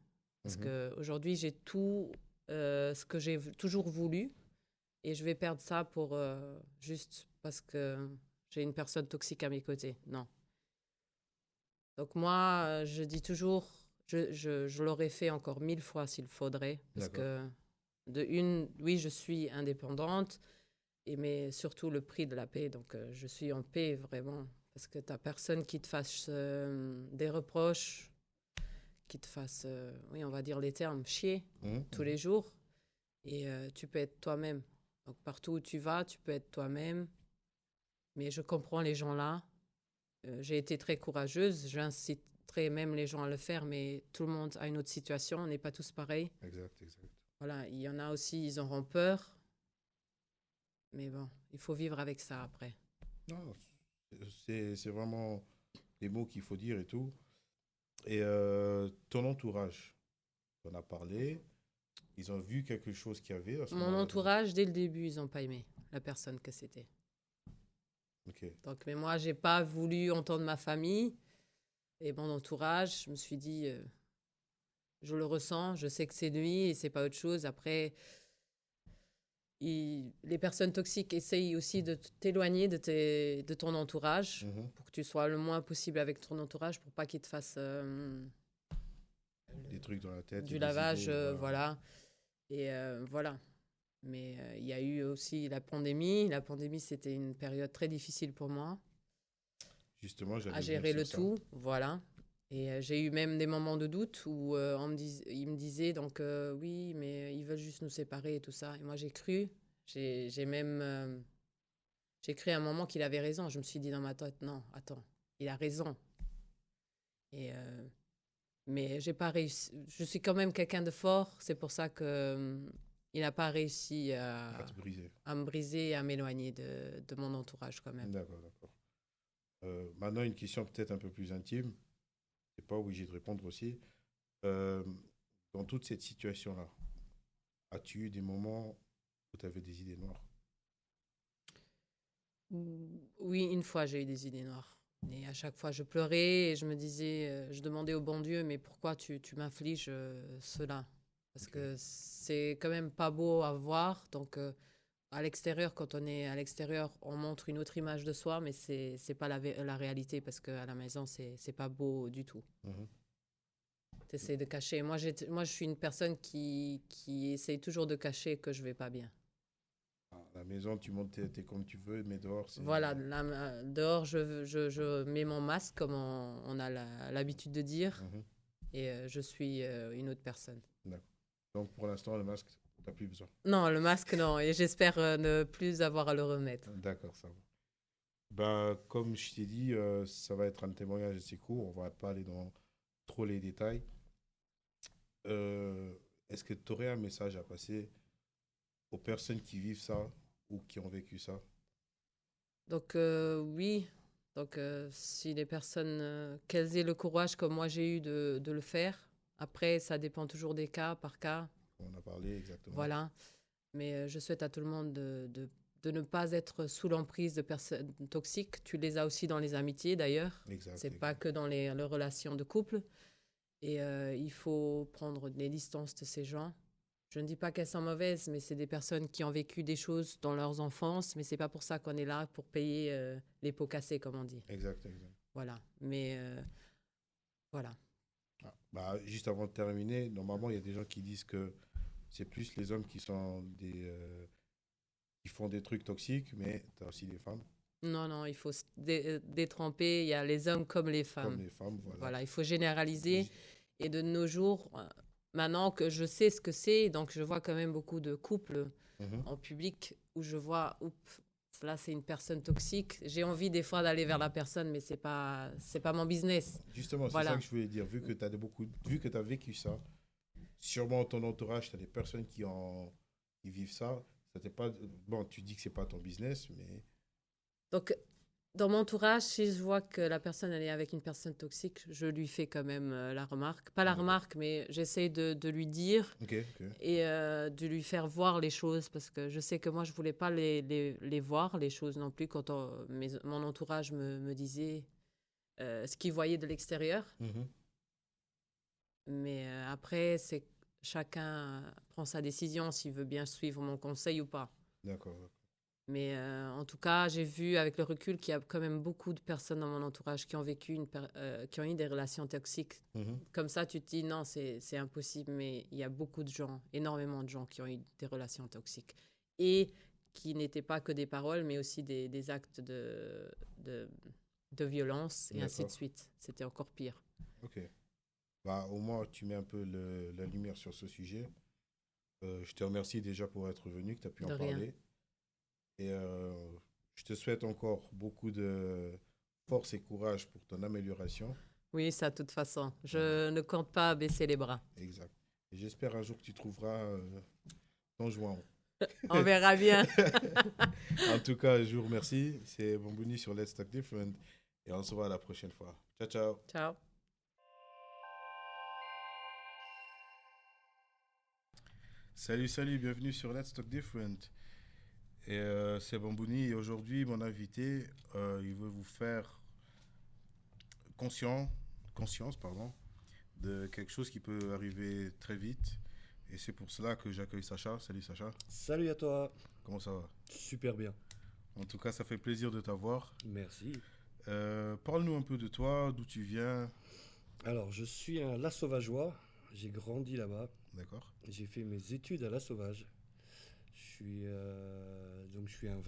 A: parce qu'aujourd'hui, j'ai tout ce que j'ai toujours voulu et je vais perdre ça pour juste parce que j'ai une personne toxique à mes côtés. Non. Donc moi, je dis toujours, je l'aurais fait encore 1000 fois s'il faudrait parce que de une, oui, je suis indépendante mais surtout le prix de la paix. Donc je suis en paix vraiment parce que tu n'as personne qui te fasse des reproches, qui te fasse, oui, on va dire les termes, chier tous les jours. Et tu peux être toi-même. Donc partout où tu vas, tu peux être toi-même. Mais je comprends les gens là. J'ai été très courageuse. J'inciterai même les gens à le faire, mais tout le monde a une autre situation. On n'est pas tous pareils.
B: Exact.
A: Voilà, il y en a aussi, ils auront peur. Mais bon, il faut vivre avec ça après.
B: Non, c'est vraiment les mots qu'il faut dire et tout. Et ton entourage, tu en as parlé. Ils ont vu quelque chose qu'il y avait.
A: Mon entourage, dès le début, ils n'ont pas aimé la personne que c'était.
B: Ok.
A: Donc, mais moi, je n'ai pas voulu entendre ma famille et mon entourage. Je me suis dit, je le ressens, je sais que c'est lui et ce n'est pas autre chose. Après, les personnes toxiques essayent aussi de t'éloigner de ton entourage pour que tu sois le moins possible avec ton entourage pour pas qu'il te fasse
B: des trucs dans la tête.
A: Du lavage, voilà. Et voilà. Mais il y a eu aussi la pandémie. La pandémie, c'était une période très difficile pour moi.
B: Justement,
A: à gérer le tout, voilà. Et j'ai eu même des moments de doute où ils me disaient donc oui, mais ils veulent juste nous séparer et tout ça. Et moi, j'ai cru. J'ai même j'ai cru à un moment qu'il avait raison. Je me suis dit dans ma tête non, attends, il a raison. Et mais j'ai pas réussi. Je suis quand même quelqu'un de fort. C'est pour ça que il n'a pas réussi à me briser et à m'éloigner de mon entourage quand même.
B: D'accord. Maintenant, une question peut-être un peu plus intime. Tu n'es pas obligé de répondre aussi. Dans toute cette situation-là, as-tu eu des moments où tu avais des idées noires?
A: Oui, une fois, j'ai eu des idées noires. Et à chaque fois, je pleurais et je me disais, je demandais au bon Dieu, mais pourquoi tu m'infliges cela? Parce que c'est quand même pas beau à voir. Donc, à l'extérieur, quand on est à l'extérieur, on montre une autre image de soi, mais c'est pas la réalité parce qu'à la maison, c'est pas beau du tout. Tu essaies de cacher. Moi, je suis une personne qui essaye toujours de cacher que je vais pas bien.
B: À la maison, tu montes, t'es comme tu veux, mais dehors, c'est...
A: Voilà, dehors, je mets mon masque, comme on a l'habitude de dire, et je suis une autre personne.
B: D'accord. Donc, pour l'instant, le masque, tu n'as plus besoin.
A: Non, le masque, non, et j'espère ne plus avoir à le remettre.
B: D'accord, ça va. Ben, comme je t'ai dit, ça va être un témoignage assez court. On va pas aller dans trop les détails. Est-ce que tu aurais un message à passer aux personnes qui vivent ça ou qui ont vécu ça?
A: Donc, oui. Donc, si les personnes, qu'elles aient le courage comme moi j'ai eu de le faire. Après, ça dépend toujours des cas par cas.
B: On a parlé exactement.
A: Voilà. Mais je souhaite à tout le monde de ne pas être sous l'emprise de personnes toxiques. Tu les as aussi dans les amitiés, d'ailleurs.
B: Exact.
A: C'est pas que dans les relations de couple. Et il faut prendre des distances de ces gens. Je ne dis pas qu'elles sont mauvaises, mais c'est des personnes qui ont vécu des choses dans leurs enfances, mais c'est pas pour ça qu'on est là pour payer les pots cassés, comme on dit.
B: Exact.
A: Voilà. Mais voilà.
B: Ah, bah, juste avant de terminer, normalement, il y a des gens qui disent que c'est plus les hommes qui sont qui font des trucs toxiques, mais tu as aussi les femmes.
A: Non, il faut se détremper. Il y a les hommes comme les femmes.
B: Comme les femmes, voilà.
A: Voilà, il faut généraliser. Et de nos jours, maintenant que je sais ce que c'est, donc je vois quand même beaucoup de couples en public où je vois, oups, là c'est une personne toxique. J'ai envie des fois d'aller vers la personne, mais c'est pas mon business.
B: Justement, c'est ça que je voulais dire. Vu que tu as vécu ça, sûrement ton entourage, tu as des personnes qui vivent ça. Ça t'est pas, bon, tu dis que c'est pas ton business, mais...
A: Donc, dans mon entourage, si je vois que la personne elle est avec une personne toxique, je lui fais quand même la remarque. Pas la remarque, mais j'essaie de lui dire et de lui faire voir les choses, parce que je sais que moi, je voulais pas les voir, les choses non plus, quand mon entourage me disait ce qu'il voyait de l'extérieur. Mais après, c'est chacun prend sa décision s'il veut bien suivre mon conseil ou pas.
B: D'accord.
A: Mais en tout cas, j'ai vu avec le recul qu'il y a quand même beaucoup de personnes dans mon entourage qui ont vécu, qui ont eu des relations toxiques. Comme ça, tu te dis non, c'est impossible. Mais il y a beaucoup de gens, énormément de gens qui ont eu des relations toxiques. Et qui n'étaient pas que des paroles, mais aussi des actes de violence et ainsi de suite. C'était encore pire.
B: Ok. Bah, au moins, tu mets un peu la lumière sur ce sujet. Je te remercie déjà pour être venu, que tu as pu en parler. Et je te souhaite encore beaucoup de force et courage pour ton amélioration.
A: Oui, ça, de toute façon. Je ne compte pas baisser les bras.
B: Exact. Et j'espère un jour que tu trouveras ton joint.
A: On verra bien.
B: En tout cas, je vous remercie. C'est Bambouni sur Let's Talk Different. Et on se voit la prochaine fois. Ciao, ciao.
A: Ciao.
B: Salut, bienvenue sur Let's Talk Different. Et c'est Bambouni et aujourd'hui, mon invité, il veut vous faire conscience de quelque chose qui peut arriver très vite. Et c'est pour cela que j'accueille Sacha. Salut Sacha.
D: Salut à toi.
B: Comment ça va?
D: Super bien.
B: En tout cas, ça fait plaisir de t'avoir.
D: Merci.
B: Parle-nous un peu de toi, d'où tu viens.
D: Alors, je suis un La Sauvageois. J'ai grandi là-bas.
B: D'accord.
D: J'ai fait mes études à La Sauvage. Donc je suis un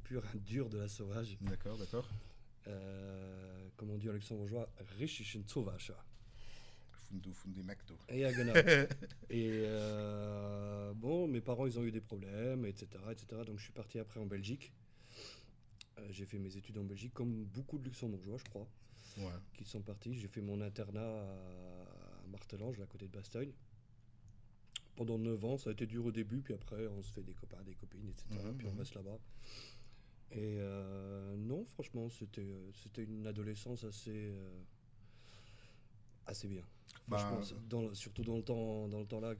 D: pur, un dur de La Sauvage.
B: D'accord.
D: Comme on dit en luxembourgeois, Richischen Sauvage.
B: Funde Macto.
D: Ja, genau. Et bon, mes parents, ils ont eu des problèmes, etc. Donc je suis parti après en Belgique. J'ai fait mes études en Belgique, comme beaucoup de luxembourgeois, je crois, qui sont partis. J'ai fait mon internat à Martelange, à côté de Bastogne. Pendant 9 ans, ça a été dur au début, puis après, on se fait des copains, des copines, etc. Puis on reste là-bas. Et non, franchement, c'était une adolescence assez bien. Franchement, surtout dans le temps là,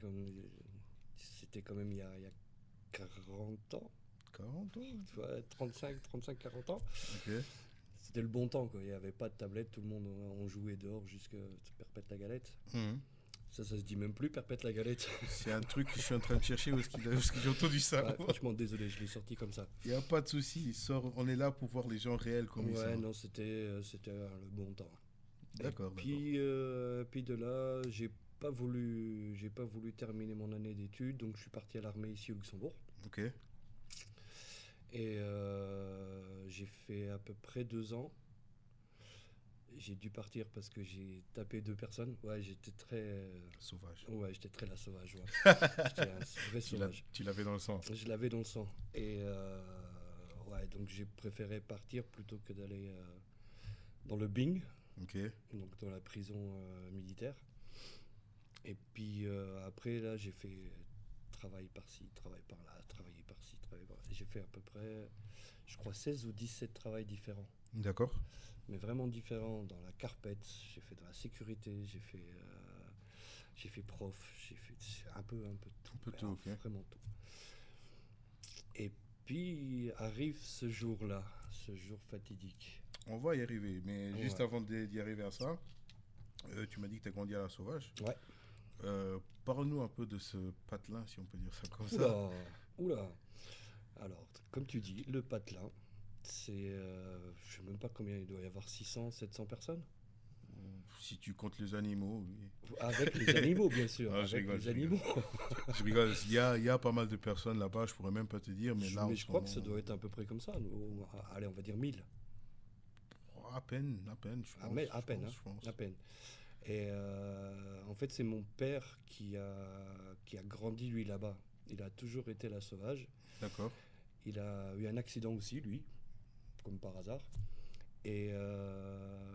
D: c'était quand même il y a 40 ans.
B: 40 ans?
D: Ouais, 35-40 ans.
B: Ok.
D: C'était le bon temps, quoi. Il n'y avait pas de tablette, tout le monde, on jouait dehors jusqu'à perpète la galette. Ça se dit même plus, perpète la galette.
B: C'est un truc que je suis en train de chercher, où est-ce que j'ai entendu ça.
D: Ouais, franchement, désolé, je l'ai sorti comme ça.
B: Il n'y a pas de souci, on est là pour voir les gens réels comme ils sont.
D: Ouais, non, c'était le bon temps.
B: D'accord.
D: Puis de là, j'ai pas voulu terminer mon année d'études, donc je suis parti à l'armée ici au Luxembourg.
B: Ok.
D: Et j'ai fait à peu près 2 ans. J'ai dû partir parce que j'ai tapé 2 personnes. Ouais, j'étais très...
B: Sauvage.
D: Ouais, j'étais très la sauvage. Ouais. J'étais un vrai sauvage.
B: Tu l'avais dans le sang.
D: Je l'avais dans le sang. Et ouais, donc j'ai préféré partir plutôt que d'aller dans le Bing,
B: Ok.
D: donc dans la prison militaire. Et puis après, là, j'ai fait travail par-ci, travail par-là, travailler par-ci, travailler par-là. J'ai fait à peu près, je crois, 16 ou 17 travails différents.
B: D'accord.
D: Mais vraiment différents, dans la carpette, j'ai fait de la sécurité, j'ai fait prof, j'ai fait un peu tout.
B: Un peu
D: mais
B: tout, ok.
D: Vraiment tout. Et puis arrive ce jour-là, ce jour fatidique.
B: On va y arriver, mais juste
D: Ouais.
B: avant d'y arriver à ça, tu m'as dit que tu as grandi à la Sauvage.
D: Ouais.
B: Parle-nous un peu de ce patelin, si on peut dire ça comme ça.
D: Oula, oula. Alors, comme tu dis, le patelin, c'est, je sais même pas combien il doit y avoir, 600, 700 personnes.
B: Si tu comptes les animaux, oui.
D: Avec les animaux, bien sûr.
B: Ah, je
D: avec
B: rigole,
D: les
B: je rigole.
D: animaux.
B: Je rigole, il y a pas mal de personnes là-bas, je pourrais même pas te dire, mais là,
D: Mais
B: en
D: je
B: ce
D: crois que ça
B: moment,
D: doit être à peu près comme ça. Allez, on va dire 1000.
B: à peine, je pense.
D: À peine,
B: je pense.
D: à peine. Et en fait, c'est mon père qui a grandi, lui, là-bas. Il a toujours été la sauvage.
B: D'accord.
D: Il a eu un accident aussi, lui, comme par hasard. Et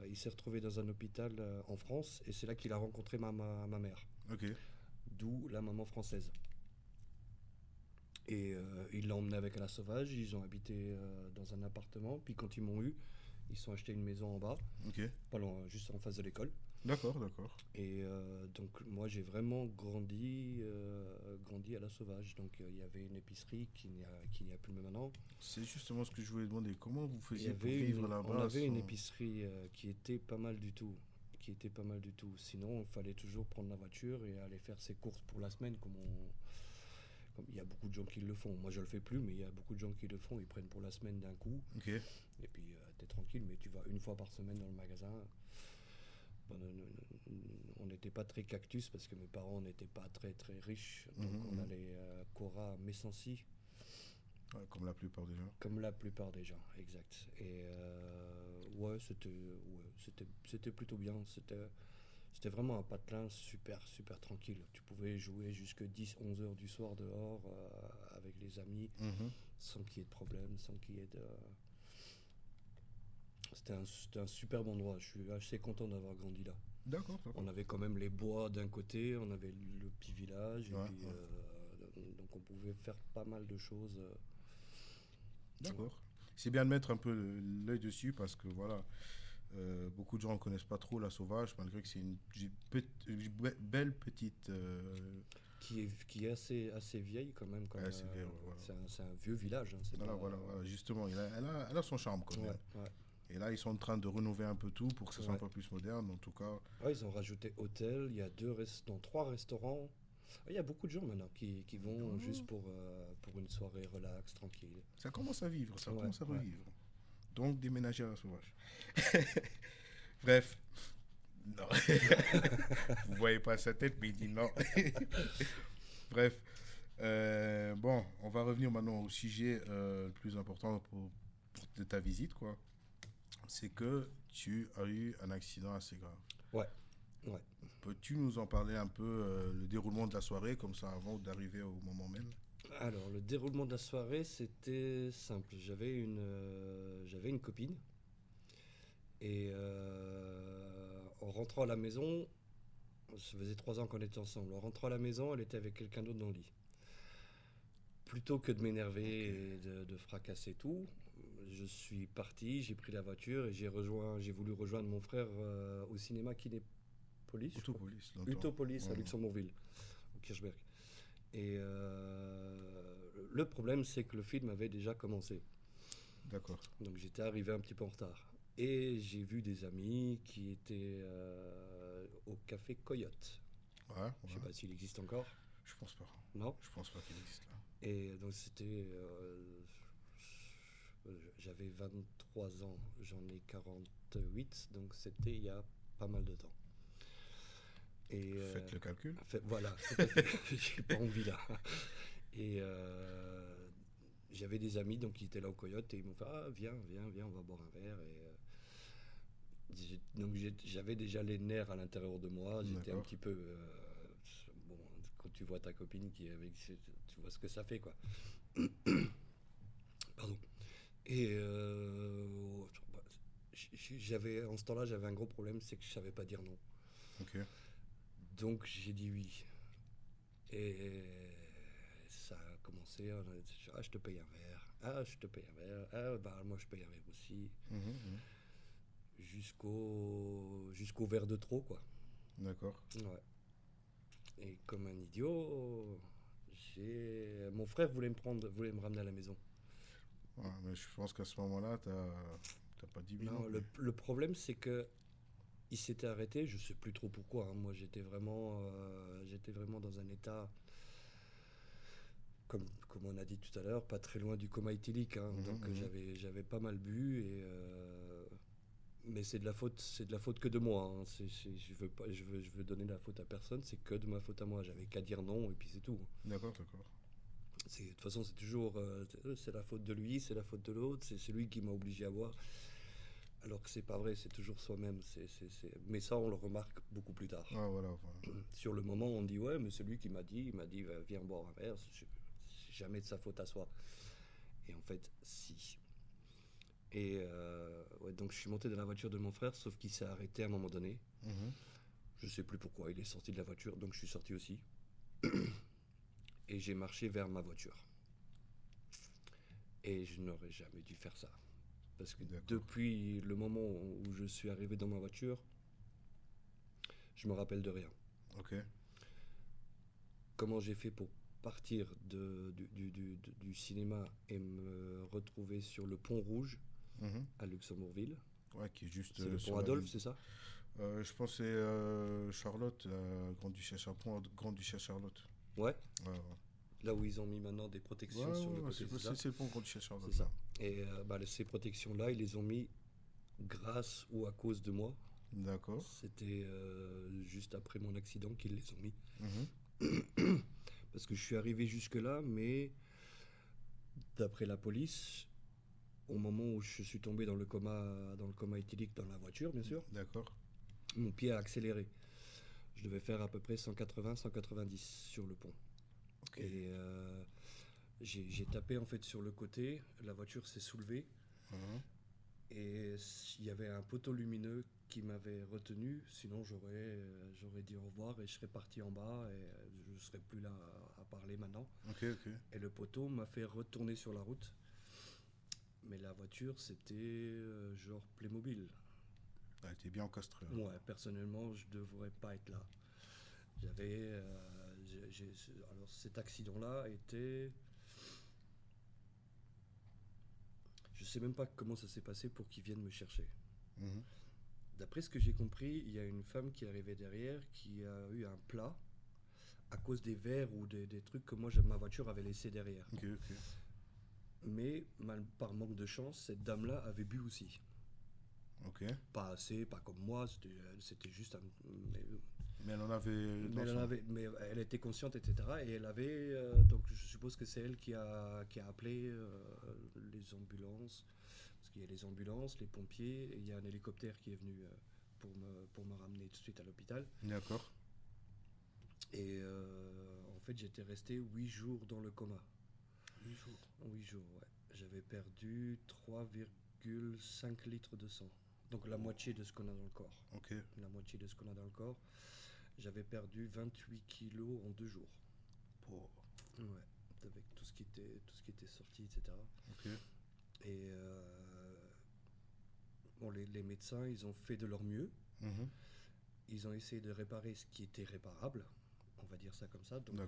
D: il s'est retrouvé dans un hôpital en France. Et c'est là qu'il a rencontré ma mère.
B: Ok.
D: D'où la maman française. Et il l'a emmené avec la sauvage. Ils ont habité dans un appartement. Puis quand ils m'ont eu, ils sont achetés une maison en bas,
B: Ok.
D: pas loin, juste en face de l'école.
B: D'accord, d'accord.
D: Et donc moi j'ai vraiment grandi à la sauvage. Donc il y avait une épicerie qui n'y a plus maintenant.
B: C'est justement ce que je voulais demander. Comment vous
D: Il y
B: faisiez pour
D: avait
B: vivre là-bas
D: on avait une
B: sans-
D: épicerie qui était pas mal du tout. Sinon, il fallait toujours prendre la voiture et aller faire ses courses pour la semaine, comme il y a beaucoup de gens qui le font. Moi, je le fais plus, mais il y a beaucoup de gens qui le font. Ils prennent pour la semaine d'un coup.
B: Ok.
D: Et puis, t'es tranquille, mais tu vas une fois par semaine dans le magasin. Bon, on n'était pas très cactus parce que mes parents n'étaient pas très très riches. Donc, on allait à Cora, à Messancy,
B: Ouais, comme la plupart des gens.
D: comme la plupart des gens, exact. Et ouais, c'était plutôt bien. C'était vraiment un patelin super, super tranquille. Tu pouvais jouer jusque 10, 11 heures du soir dehors avec les amis, sans qu'il y ait de problème, sans qu'il y ait de... C'était un superbe endroit. Je suis assez content d'avoir grandi là.
B: D'accord, d'accord.
D: On avait quand même les bois d'un côté, on avait le petit village,
B: Ouais,
D: et puis, donc on pouvait faire pas mal de choses.
B: D'accord. C'est bien de mettre un peu l'œil dessus parce que voilà, beaucoup de gens ne connaissent pas trop la Sauvage, malgré que c'est une belle petite.
D: Qui est assez vieille quand même.
B: Ouais, c'est vieille, voilà.
D: C'est un vieux village. Hein, c'est
B: Voilà,
D: pas-
B: voilà, justement, elle a son charme quand même.
D: Ouais.
B: Et là, ils sont en train de rénover un peu tout pour que ça soit un
D: Ouais.
B: peu plus moderne. En tout cas,
D: Ouais, ils ont rajouté hôtel, il y a 3 restaurants. Il y a beaucoup de gens maintenant qui vont juste pour une soirée relax, tranquille.
B: ça commence à vivre, ça
D: Ouais,
B: commence à
D: ouais.
B: revivre. Donc, déménager à la Sauvage. Bref. Non. Vous voyez pas sa tête, mais il dit non. Bref. Bon, on va revenir maintenant au sujet le plus important de ta visite, quoi. C'est que tu as eu un accident assez grave.
D: Ouais.
B: Peux-tu nous en parler un peu, le déroulement de la soirée, comme ça, avant d'arriver au moment même?
D: Alors, le déroulement de la soirée, c'était simple. J'avais une copine. Et en rentrant à la maison, ça faisait 3 ans qu'on était ensemble. En rentrant à la maison, elle était avec quelqu'un d'autre dans le lit. Plutôt que de m'énerver et de fracasser tout, je suis parti, j'ai pris la voiture et j'ai voulu rejoindre mon frère au cinéma Kinépolis. je crois.
B: Autopolis, longtemps.
D: Utopolis à
B: Ouais.
D: Luxembourgville, au Kirchberg. Et le problème, c'est que le film avait déjà commencé.
B: D'accord.
D: Donc j'étais arrivé un petit peu en retard. Et j'ai vu des amis qui étaient au café Coyote.
B: Ouais,
D: Je sais pas s'il existe encore.
B: Je pense pas.
D: Non.
B: Je pense pas qu'il existe là.
D: Et donc c'était... j'avais 23 ans, j'en ai 48, donc c'était il y a pas mal de temps. Et,
B: Faites le calcul.
D: voilà, tout à fait. J'ai pas envie là. Et j'avais des amis donc, qui étaient là au Coyote et ils m'ont fait ah, viens, on va boire un verre. Donc j'avais déjà les nerfs à l'intérieur de moi. J'étais un petit peu. Bon, quand tu vois ta copine qui est avec. Tu vois ce que ça fait, quoi. Pardon. Et en ce temps-là, j'avais un gros problème, c'est que je savais pas dire non.
B: Ok.
D: Donc j'ai dit oui. Et ça a commencé. Ah, je te paye un verre. Ah, je te paye un verre. Ah, bah moi je paye un verre aussi. Jusqu'au verre de trop, quoi.
B: D'accord.
D: Ouais. Et comme un idiot, mon frère voulait me ramener à la maison.
B: Ouais, mais je pense qu'à ce moment-là, t'as pas dit oui.
D: Non, le problème, c'est que il s'était arrêté, je sais plus trop pourquoi. Hein. Moi, j'étais vraiment dans un état, comme on a dit tout à l'heure, pas très loin du coma éthylique. Hein. Donc, j'avais pas mal bu mais c'est de la faute que de moi. Hein. Je veux donner la faute à personne. C'est que de ma faute à moi. J'avais qu'à dire non et puis c'est tout.
B: D'accord.
D: De toute façon, c'est toujours c'est la faute de lui, c'est la faute de l'autre. C'est lui qui m'a obligé à boire. Alors que c'est pas vrai. C'est toujours soi-même. Mais ça, on le remarque beaucoup plus tard.
B: Ah, voilà.
D: Sur le moment, on dit ouais, mais c'est lui qui m'a dit, viens boire un verre. C'est jamais de sa faute à soi. Et en fait, si. Et ouais, donc je suis monté dans la voiture de mon frère, sauf qu'il s'est arrêté à un moment donné. Je sais plus pourquoi, il est sorti de la voiture, donc je suis sorti aussi. Et j'ai marché vers ma voiture. Et je n'aurais jamais dû faire ça. Parce que depuis le moment où je suis arrivé dans ma voiture, je me rappelle de rien.
B: Ok.
D: Comment j'ai fait pour partir du cinéma et me retrouver sur le pont Rouge à Luxembourgville.
B: Ouais, qui est juste.
D: C'est le pont Adolphe, c'est ça?
B: Je pense que c'est Charlotte, Grande-Duchesse Charlotte.
D: Ouais.
B: Ouais.
D: Là où ils ont mis maintenant des protections sur le côté.
B: C'est le pont Grande-Duchesse Charlotte.
D: C'est ça. Et ces protections-là, ils les ont mis grâce ou à cause de moi.
B: D'accord.
D: C'était juste après mon accident qu'ils les ont mis. Parce que je suis arrivé jusque-là, mais d'après la police, au moment où je suis tombé dans le coma éthylique dans la voiture, bien sûr.
B: D'accord.
D: Mon pied a accéléré. Je devais faire à peu près 180-190 sur le pont. Okay. Et j'ai tapé en fait sur le côté, la voiture s'est soulevée. Et il y avait un poteau lumineux qui m'avait retenu, sinon j'aurais dit au revoir et je serais parti en bas et je ne serais plus là à parler maintenant.
B: Okay.
D: Et le poteau m'a fait retourner sur la route. Mais la voiture, c'était genre Playmobil.
B: Elle était bien encastrée.
D: Ouais, personnellement, je ne devrais pas être là. Alors cet accident-là était... Je sais même pas comment ça s'est passé pour qu'ils viennent me chercher. D'après ce que j'ai compris, il y a une femme qui est arrivée derrière qui a eu un plat à cause des verres ou des trucs que moi, ma voiture avait laissé derrière.
B: Okay.
D: Mais par manque de chance, cette dame-là avait bu aussi.
B: Okay.
D: Pas assez, pas comme moi, c'était juste un...
B: Mais elle en avait...
D: Mais elle était consciente, etc. Et elle avait... donc je suppose que c'est elle qui a appelé les ambulances. Parce qu'il y a les ambulances, les pompiers, et il y a un hélicoptère qui est venu pour me ramener tout de suite à l'hôpital.
B: D'accord.
D: Et en fait, j'étais resté 8 jours dans le coma. 8 jours, ouais. J'avais perdu 3,5 litres de sang. Donc la moitié de ce qu'on a dans le corps.
B: Okay.
D: La moitié de ce qu'on a dans le corps. J'avais perdu 28 kilos en 2 jours.
B: Oh.
D: Ouais, avec tout ce qui était sorti, etc.
B: Okay.
D: Et bon, les médecins, ils ont fait de leur mieux. Ils ont essayé de réparer ce qui était réparable. On va dire ça comme ça. Donc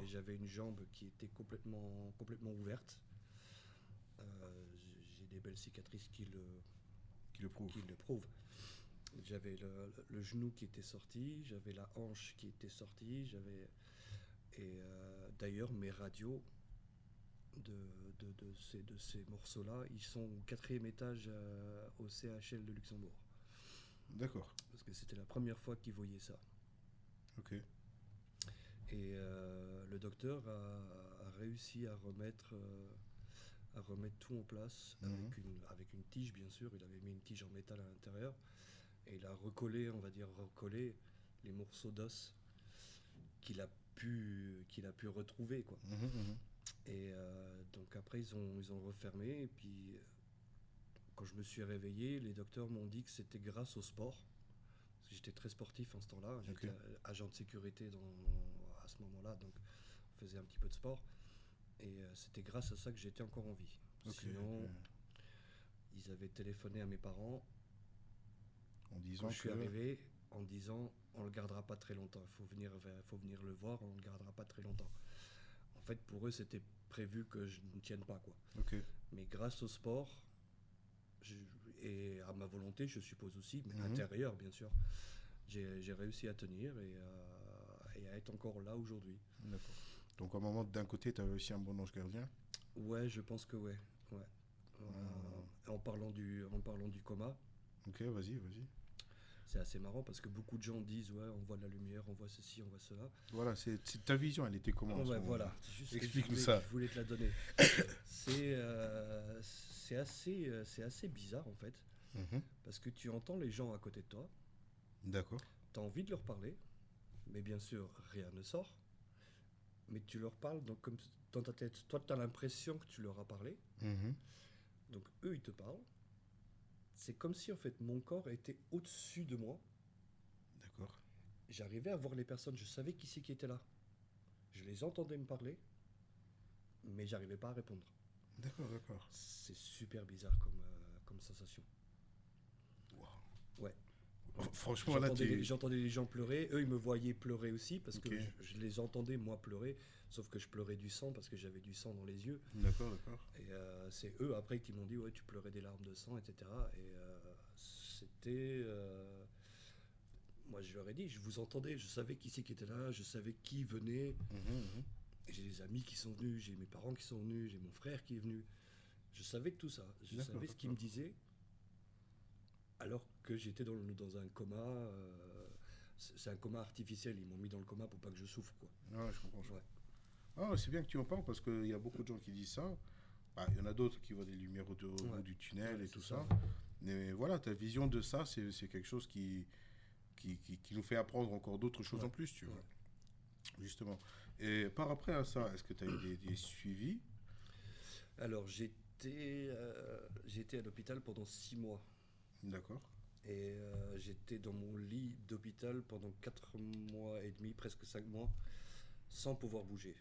D: j'avais une jambe qui était complètement ouverte. J'ai des belles cicatrices qui le prouvent. J'avais le genou qui était sorti, j'avais la hanche qui était sortie, d'ailleurs mes radios de ces morceaux-là, ils sont au 4e étage au CHL de Luxembourg.
B: D'accord.
D: Parce que c'était la première fois qu'ils voyaient ça.
B: Ok.
D: Et le docteur a réussi à remettre à remettre tout en place avec une tige, bien sûr. Il avait mis une tige en métal à l'intérieur et il a recollé, on va dire, les morceaux d'os qu'il a pu retrouver, quoi. Et donc après, ils ont refermé. Et puis, quand je me suis réveillé, les docteurs m'ont dit que c'était grâce au sport. Parce que j'étais très sportif en ce temps-là. J'étais agent de sécurité à ce moment-là. Donc, on faisait un petit peu de sport. Et c'était grâce à ça que j'étais encore en vie. Sinon, ils avaient téléphoné à mes parents
B: en disant
D: quand je suis arrivé, en disant on le gardera pas très longtemps. Il faut venir le voir, on le gardera pas très longtemps. En fait, pour eux, c'était prévu que je ne tienne pas, quoi. Mais grâce au sport et à ma volonté, je suppose aussi, mais intérieure, bien sûr, j'ai réussi à tenir et à être encore là aujourd'hui.
B: D'accord. Donc, à un moment, d'un côté, tu as réussi un bon ange gardien.
D: Ouais, je pense que ouais. En parlant du coma.
B: Ok, vas-y.
D: C'est assez marrant parce que beaucoup de gens disent ouais, on voit de la lumière, on voit ceci, on voit cela.
B: Voilà, c'est ta vision, elle était comment?
D: Voilà,
B: explique-nous ça.
D: Je voulais te la donner. C'est assez bizarre en fait, parce que tu entends les gens à côté de toi.
B: D'accord.
D: Tu as envie de leur parler, mais bien sûr rien ne sort. Mais tu leur parles donc comme dans ta tête. Toi, tu as l'impression que tu leur as parlé. Donc eux, ils te parlent. C'est comme si en fait mon corps était au-dessus de moi.
B: D'accord.
D: J'arrivais à voir les personnes, je savais qui c'est qui était là. Je les entendais me parler, mais j'arrivais pas à répondre.
B: D'accord.
D: C'est super bizarre comme sensation.
B: Wow.
D: Ouais.
B: Franchement,
D: j'entendais les gens pleurer. Eux, ils me voyaient pleurer aussi parce que je les entendais moi pleurer. Sauf que je pleurais du sang parce que j'avais du sang dans les yeux.
B: D'accord.
D: Et c'est eux après qui m'ont dit ouais, tu pleurais des larmes de sang, etc. Et c'était... moi, je leur ai dit, je vous entendais, je savais qui c'est qui était là, je savais qui venait. Et j'ai des amis qui sont venus, j'ai mes parents qui sont venus, j'ai mon frère qui est venu. Je savais tout ça. Je savais ce qu'ils me disaient. Alors que j'étais dans un coma. C'est un coma artificiel. Ils m'ont mis dans le coma pour pas que je souffre, quoi.
B: Ouais, je comprends.
D: Ouais.
B: Ah, c'est bien que tu en parles parce qu'il y a beaucoup de gens qui disent ça. Il y en a d'autres qui voient des lumières au bout du tunnel et tout ça. Mais voilà, ta vision de ça, c'est quelque chose qui nous fait apprendre encore d'autres choses en plus, tu vois. Justement. Et par après à ça, est-ce que tu as eu des suivis?
D: Alors, j'étais à l'hôpital pendant 6 mois.
B: D'accord.
D: Et j'étais dans mon lit d'hôpital pendant 4 mois et demi, presque 5 mois, sans pouvoir bouger.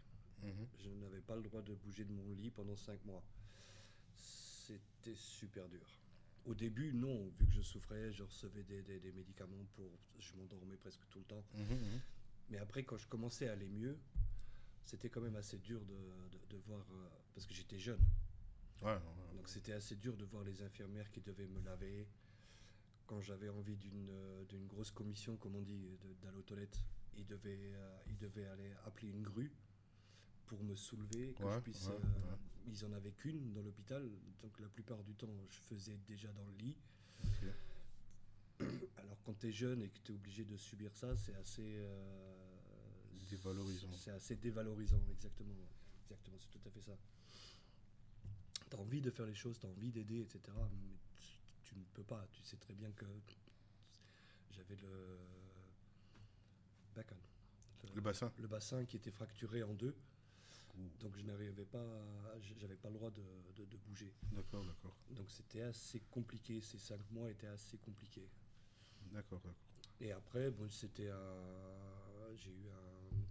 D: Je n'avais pas le droit de bouger de mon lit pendant 5 mois. C'était super dur. Au début, non, vu que je souffrais, je recevais des médicaments je m'endormais presque tout le temps. Mais après, quand je commençais à aller mieux, c'était quand même assez dur de voir, parce que j'étais jeune. Donc c'était assez dur de voir les infirmières qui devaient me laver. Quand j'avais envie d'une grosse commission, comme on dit, d'aller aux toilettes, ils devaient aller appeler une grue pour me soulever, que je puisse... Ils en avaient qu'une dans l'hôpital, donc la plupart du temps, je faisais déjà dans le lit. Alors quand tu es jeune et que tu es obligé de subir ça, c'est assez...
B: dévalorisant.
D: C'est assez dévalorisant, exactement. Exactement, c'est tout à fait ça. Tu as envie de faire les choses, tu as envie d'aider, etc. Mais tu ne peux pas. Tu sais très bien que j'avais le bassin qui était fracturé en deux. Donc je n'arrivais pas, j'avais pas le droit de bouger.
B: D'accord.
D: Donc c'était assez compliqué, ces 5 mois étaient assez compliqués.
B: D'accord.
D: Et après, j'ai eu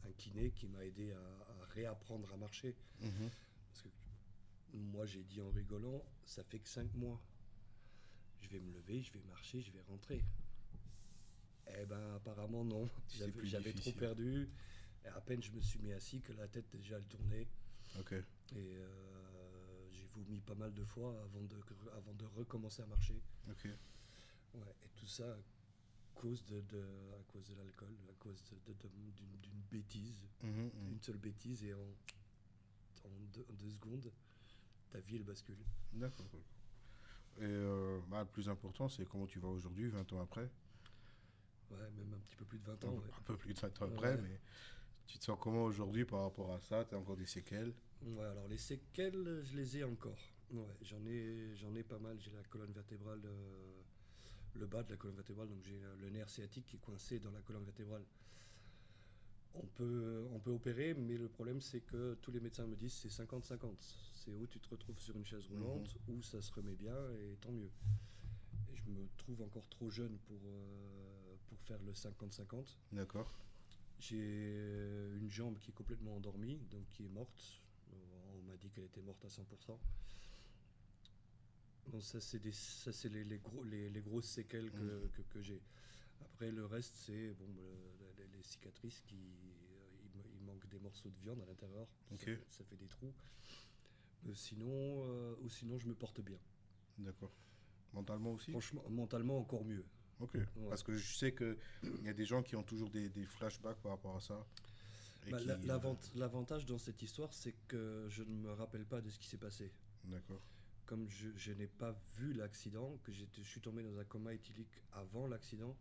D: un kiné qui m'a aidé à réapprendre à marcher. Parce que moi j'ai dit en rigolant, ça fait que 5 mois. Je vais me lever, je vais marcher, je vais rentrer. Eh ben apparemment non, j'avais trop perdu. Et à peine je me suis mis assis que la tête déjà elle tournait. Et j'ai vomi pas mal de fois avant de recommencer à marcher. Ouais, et tout ça à cause de l'alcool, à cause d'une bêtise, une seule bêtise, et en 2 secondes, ta vie elle bascule.
B: D'accord. Et le plus important, c'est comment tu vas aujourd'hui, 20 ans après.
D: Ouais, même un petit peu plus de 20 ans.
B: Un peu plus de 20 ans après, mais tu te sens comment aujourd'hui par rapport à ça? Tu as encore des séquelles?
D: Ouais, alors les séquelles, je les ai encore. Ouais, j'en ai pas mal. J'ai la colonne vertébrale, le bas de la colonne vertébrale, donc j'ai le nerf sciatique qui est coincé dans la colonne vertébrale. On peut opérer, mais le problème c'est que tous les médecins me disent c'est 50-50. C'est où tu te retrouves sur une chaise roulante, où ça se remet bien, et tant mieux. Et je me trouve encore trop jeune pour faire le 50-50.
B: D'accord.
D: J'ai une jambe qui est complètement endormie, donc qui est morte. On m'a dit qu'elle était morte à 100%. Donc ça c'est les grosses séquelles que j'ai. Après le reste c'est bon, les cicatrices il manque des morceaux de viande à l'intérieur.
B: Ok.
D: Ça fait des trous. Ou sinon je me porte bien.
B: D'accord. Mentalement aussi?
D: Franchement, mentalement encore mieux.
B: Ok.
D: Ouais.
B: Parce que je sais qu'il y a des gens qui ont toujours des flashbacks par rapport à ça. Et
D: Bah,
B: qui,
D: l'avantage dans cette histoire, c'est que je ne me rappelle pas de ce qui s'est passé.
B: D'accord.
D: Comme je n'ai pas vu l'accident, que je suis tombé dans un coma éthylique avant l'accident,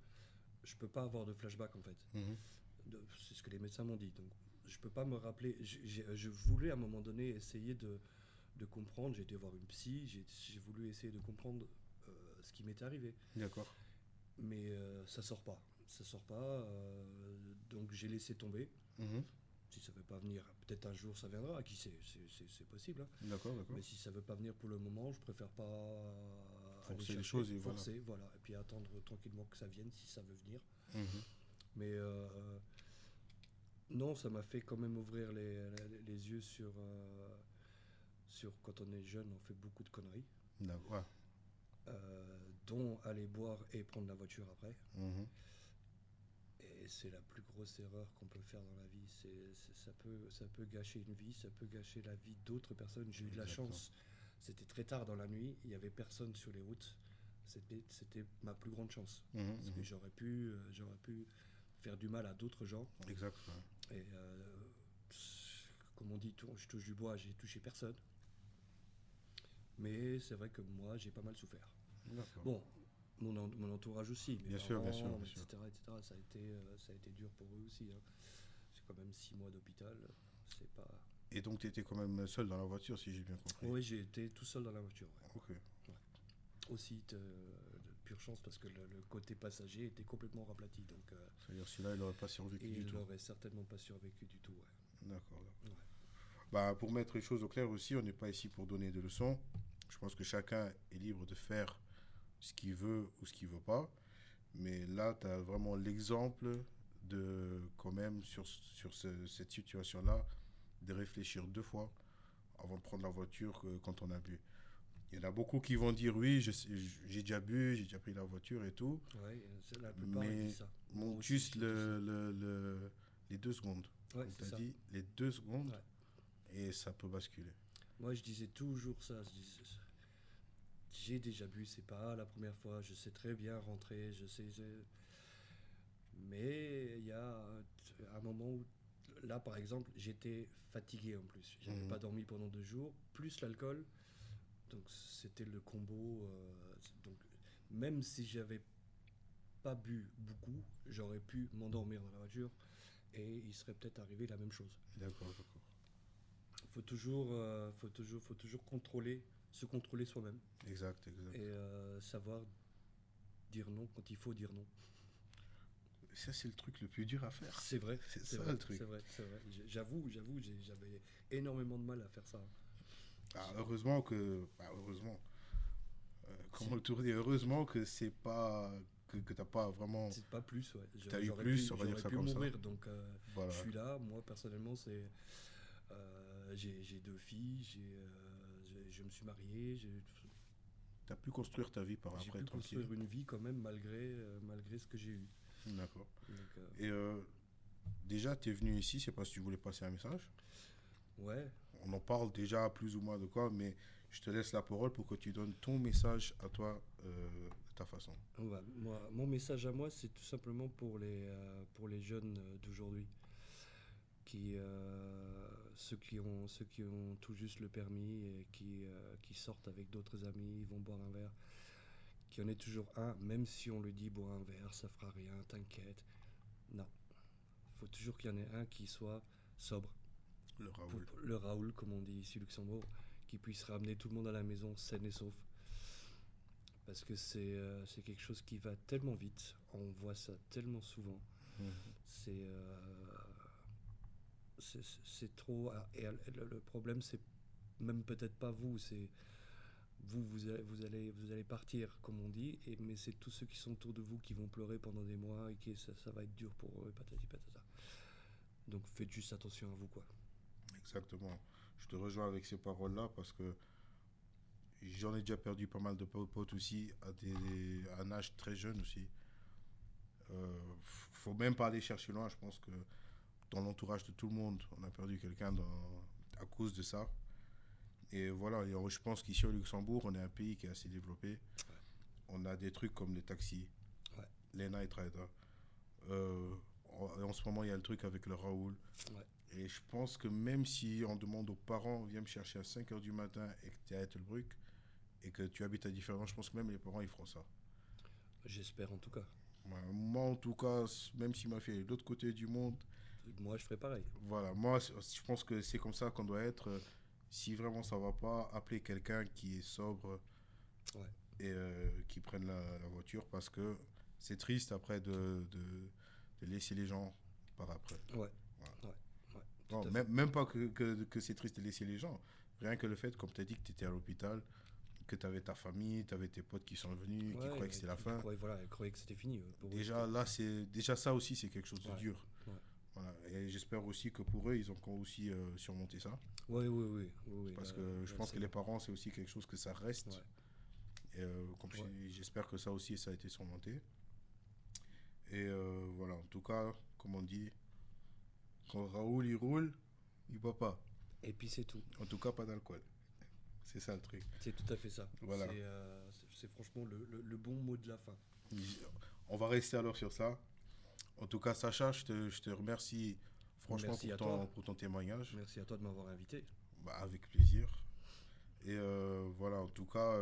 D: je peux pas avoir de flashback en fait.
B: Mhm.
D: C'est ce que les médecins m'ont dit. Donc je peux pas me rappeler. Je voulais à un moment donné essayer de comprendre. J'ai été voir une psy. J'ai voulu essayer de comprendre ce qui m'était arrivé.
B: D'accord.
D: Mais ça sort pas. Ça sort pas. Donc j'ai laissé tomber.
B: Mhm.
D: Si ça veut pas venir, peut-être un jour ça viendra. Qui sait, c'est possible. Hein.
B: D'accord, d'accord.
D: Mais si ça veut pas venir pour le moment, je préfère pas
B: Forcer
D: aller
B: les
D: chercher,
B: choses et
D: forcer, voilà. Et puis attendre tranquillement que ça vienne si ça veut venir.
B: Mhm.
D: Mais non, ça m'a fait quand même ouvrir les yeux sur quand on est jeune, on fait beaucoup de conneries,
B: D'accord.
D: dont aller boire et prendre la voiture après.
B: Mhm.
D: Et c'est la plus grosse erreur qu'on peut faire dans la vie. Ça peut gâcher une vie, ça peut gâcher la vie d'autres personnes. J'ai eu de la
B: Exactement.
D: chance. C'était très tard dans la nuit, il n'y avait personne sur les routes. C'était ma plus grande chance.
B: Mhm,
D: Parce que
B: mhm.
D: j'aurais pu faire du mal à d'autres gens.
B: Exact. Ouais.
D: Et comme on dit, je touche du bois, j'ai touché personne. Mais c'est vrai que moi, j'ai pas mal souffert.
B: D'accord.
D: Bon, mon entourage aussi, mes
B: Bien sûr, bien sûr,
D: parents,
B: bien sûr.
D: etc. Ça a été dur pour eux aussi. Hein. C'est quand même 6 mois d'hôpital. C'est pas.
B: Et donc, tu étais quand même seul dans la voiture, si j'ai bien compris.
D: Oui, j'ai été tout seul dans la voiture. Ouais.
B: Ok.
D: Aussi de pure chance parce que le côté passager était complètement raplati. Donc,
B: C'est-à-dire, celui-là, il n'aurait pas survécu
D: et
B: du
D: il
B: tout.
D: n'aurait certainement pas survécu du tout. Ouais.
B: D'accord, d'accord.
D: Ouais.
B: Bah, pour mettre les choses au clair aussi, on n'est pas ici pour donner des leçons. Je pense que chacun est libre de faire ce qu'il veut ou ce qu'il veut pas. Mais là, tu as vraiment l'exemple de, quand même, sur cette situation-là, de réfléchir 2 fois avant de prendre la voiture quand on a bu. Il y en a beaucoup qui vont dire oui, j'ai déjà bu, j'ai déjà pris la voiture et tout.
D: Ouais, la plupart ils
B: Mais
D: disent ça. Moi
B: montre
D: aussi,
B: juste
D: je dis
B: les 2 secondes.
D: ça. Ouais,
B: Comme
D: c'est
B: tu as
D: ça.
B: dit, les 2 secondes,
D: Ouais.
B: et ça peut basculer.
D: Moi, je disais toujours ça. J'ai déjà bu, c'est pas la première fois. Je sais très bien rentrer. Mais il y a un moment où, là, par exemple, j'étais fatigué en plus. J'avais
B: Mhm.
D: pas dormi pendant 2 jours, plus l'alcool. Donc, c'était le combo. Donc, même si j'avais pas bu beaucoup, j'aurais pu m'endormir dans la voiture et il serait peut-être arrivé la même chose.
B: D'accord, d'accord.
D: Faut toujours se contrôler soi-même
B: Exact, exact.
D: et savoir dire non quand il faut dire non.
B: Ça, c'est le truc le plus dur à faire.
D: C'est vrai,
B: C'est
D: c'est
B: ça
D: vrai,
B: le truc.
D: c'est vrai, c'est vrai. J'avoue, j'avais énormément de mal à faire ça.
B: Ah, heureusement que. Bah, heureusement. Comment le tourner? Heureusement que c'est pas. Que t'as pas vraiment.
D: C'est pas plus, ouais.
B: T'as eu plus, on va dire ça comme ça.
D: J'aurais pu mourir, donc
B: Voilà.
D: je suis là. Moi, personnellement, j'ai 2 filles, je me suis marié,
B: T'as pu construire ta vie par
D: j'ai
B: après,
D: pu
B: tranquille.
D: construire une vie quand même malgré ce que j'ai eu.
B: D'accord.
D: Donc,
B: Et déjà, t'es venu ici, c'est parce que tu voulais passer un message.
D: ouais,
B: On en parle déjà plus ou moins de quoi, mais je te laisse la parole pour que tu donnes ton message à toi de ta façon.
D: mon message à moi, c'est tout simplement pour les jeunes d'aujourd'hui, ceux qui ont tout juste le permis et qui sortent avec d'autres amis, vont boire un verre, qu'il y en ait toujours un, même si on lui dit boire un verre, ça fera rien, t'inquiète. Non, faut toujours qu'il y en ait un qui soit sobre, le Raoul, comme on dit ici au Luxembourg, qui puisse ramener tout le monde à la maison sain et sauf. Parce que c'est quelque chose qui va tellement vite, on voit ça tellement souvent. C'est trop. Et le problème, c'est même peut-être pas vous, c'est vous allez partir, comme on dit, mais c'est tous ceux qui sont autour de vous qui vont pleurer pendant des mois et ça va être dur pour eux, patati patata. Donc faites juste attention à vous, quoi.
B: Exactement. Je te rejoins avec ces paroles-là parce que j'en ai déjà perdu pas mal de potes aussi à un âge très jeune aussi. Faut même pas aller chercher loin. Je pense que dans l'entourage de tout le monde, on a perdu quelqu'un à cause de ça. Et voilà, je pense qu'ici au Luxembourg, on est un pays qui est assez développé. Ouais. On a des trucs comme les taxis, les Night Riders. En ce moment, il y a le truc avec le Raoul. Ouais. Et je pense que même si on demande aux parents, viens me chercher à 5h du matin et que tu es à Ettelbruck et que tu habites à différents, je pense que même les parents, ils feront ça.
D: J'espère en tout cas.
B: Ouais, moi, en tout cas, même s'il m'a fait de l'autre côté du monde...
D: Moi, je ferai pareil.
B: Voilà, moi, je pense que c'est comme ça qu'on doit être. Si vraiment ça va pas, appeler quelqu'un qui est sobre et qui prenne la voiture parce que c'est triste après de laisser les gens par après.
D: Ouais.
B: Non, même pas que c'est triste de laisser les gens. Rien que le fait, comme tu as dit, que tu étais à l'hôpital, que tu avais ta famille, tu avais tes potes qui sont venus, qui croyaient que c'était la fin.
D: Ils croyaient que c'était fini.
B: Déjà ça aussi, c'est quelque chose de dur.
D: Ouais.
B: Voilà. Et j'espère aussi que pour eux, ils ont aussi surmonté ça.
D: Oui.
B: Parce que je pense que les parents, c'est aussi quelque chose que ça reste. Ouais. Et j'espère que ça aussi, ça a été surmonté. Et voilà, en tout cas, comme on dit, quand Raoul, il roule, il boit pas.
D: Et puis c'est tout.
B: En tout cas, pas d'alcool. C'est ça le truc.
D: C'est tout à fait ça.
B: Voilà.
D: C'est franchement le bon mot de la fin.
B: On va rester alors sur ça. En tout cas, Sacha, je te remercie franchement pour ton témoignage.
D: Merci à toi de m'avoir invité.
B: Avec plaisir. Et voilà, en tout cas,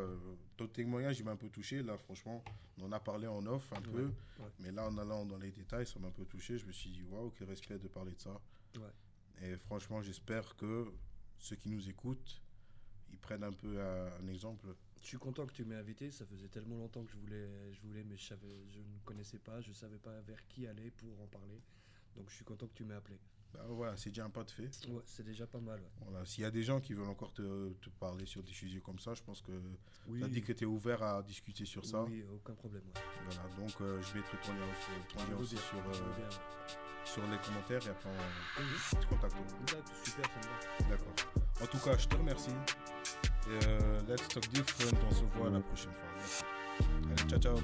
B: ton témoignage, il m'a un peu touché. Là, franchement, on en a parlé en off un peu. Ouais. Mais là, en allant dans les détails, ça m'a un peu touché. Je me suis dit, waouh, quel respect de parler de ça. Ouais. Et franchement, j'espère que ceux qui nous écoutent, ils prennent un peu un exemple.
D: Je suis content que tu m'aies invité. Ça faisait tellement longtemps que je voulais, mais je ne connaissais pas. Je ne savais pas vers qui aller pour en parler. Donc, je suis content que tu m'aies appelé.
B: Voilà, c'est déjà un pas de fait.
D: Ouais, c'est déjà pas mal. Ouais.
B: Voilà, s'il y a des gens qui veulent encore te parler sur des sujets comme ça, je pense que tu as dit que tu es ouvert à discuter sur ça.
D: Oui, aucun problème. Ouais.
B: Voilà, donc je mettrai ton lien aussi sur les commentaires et après on te contacte.
D: Super, ça me va. D'accord.
B: En tout cas, je te remercie. Et let's talk different. On se voit la prochaine fois. Merci. Allez, ciao, ciao.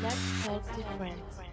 E: Let's talk different.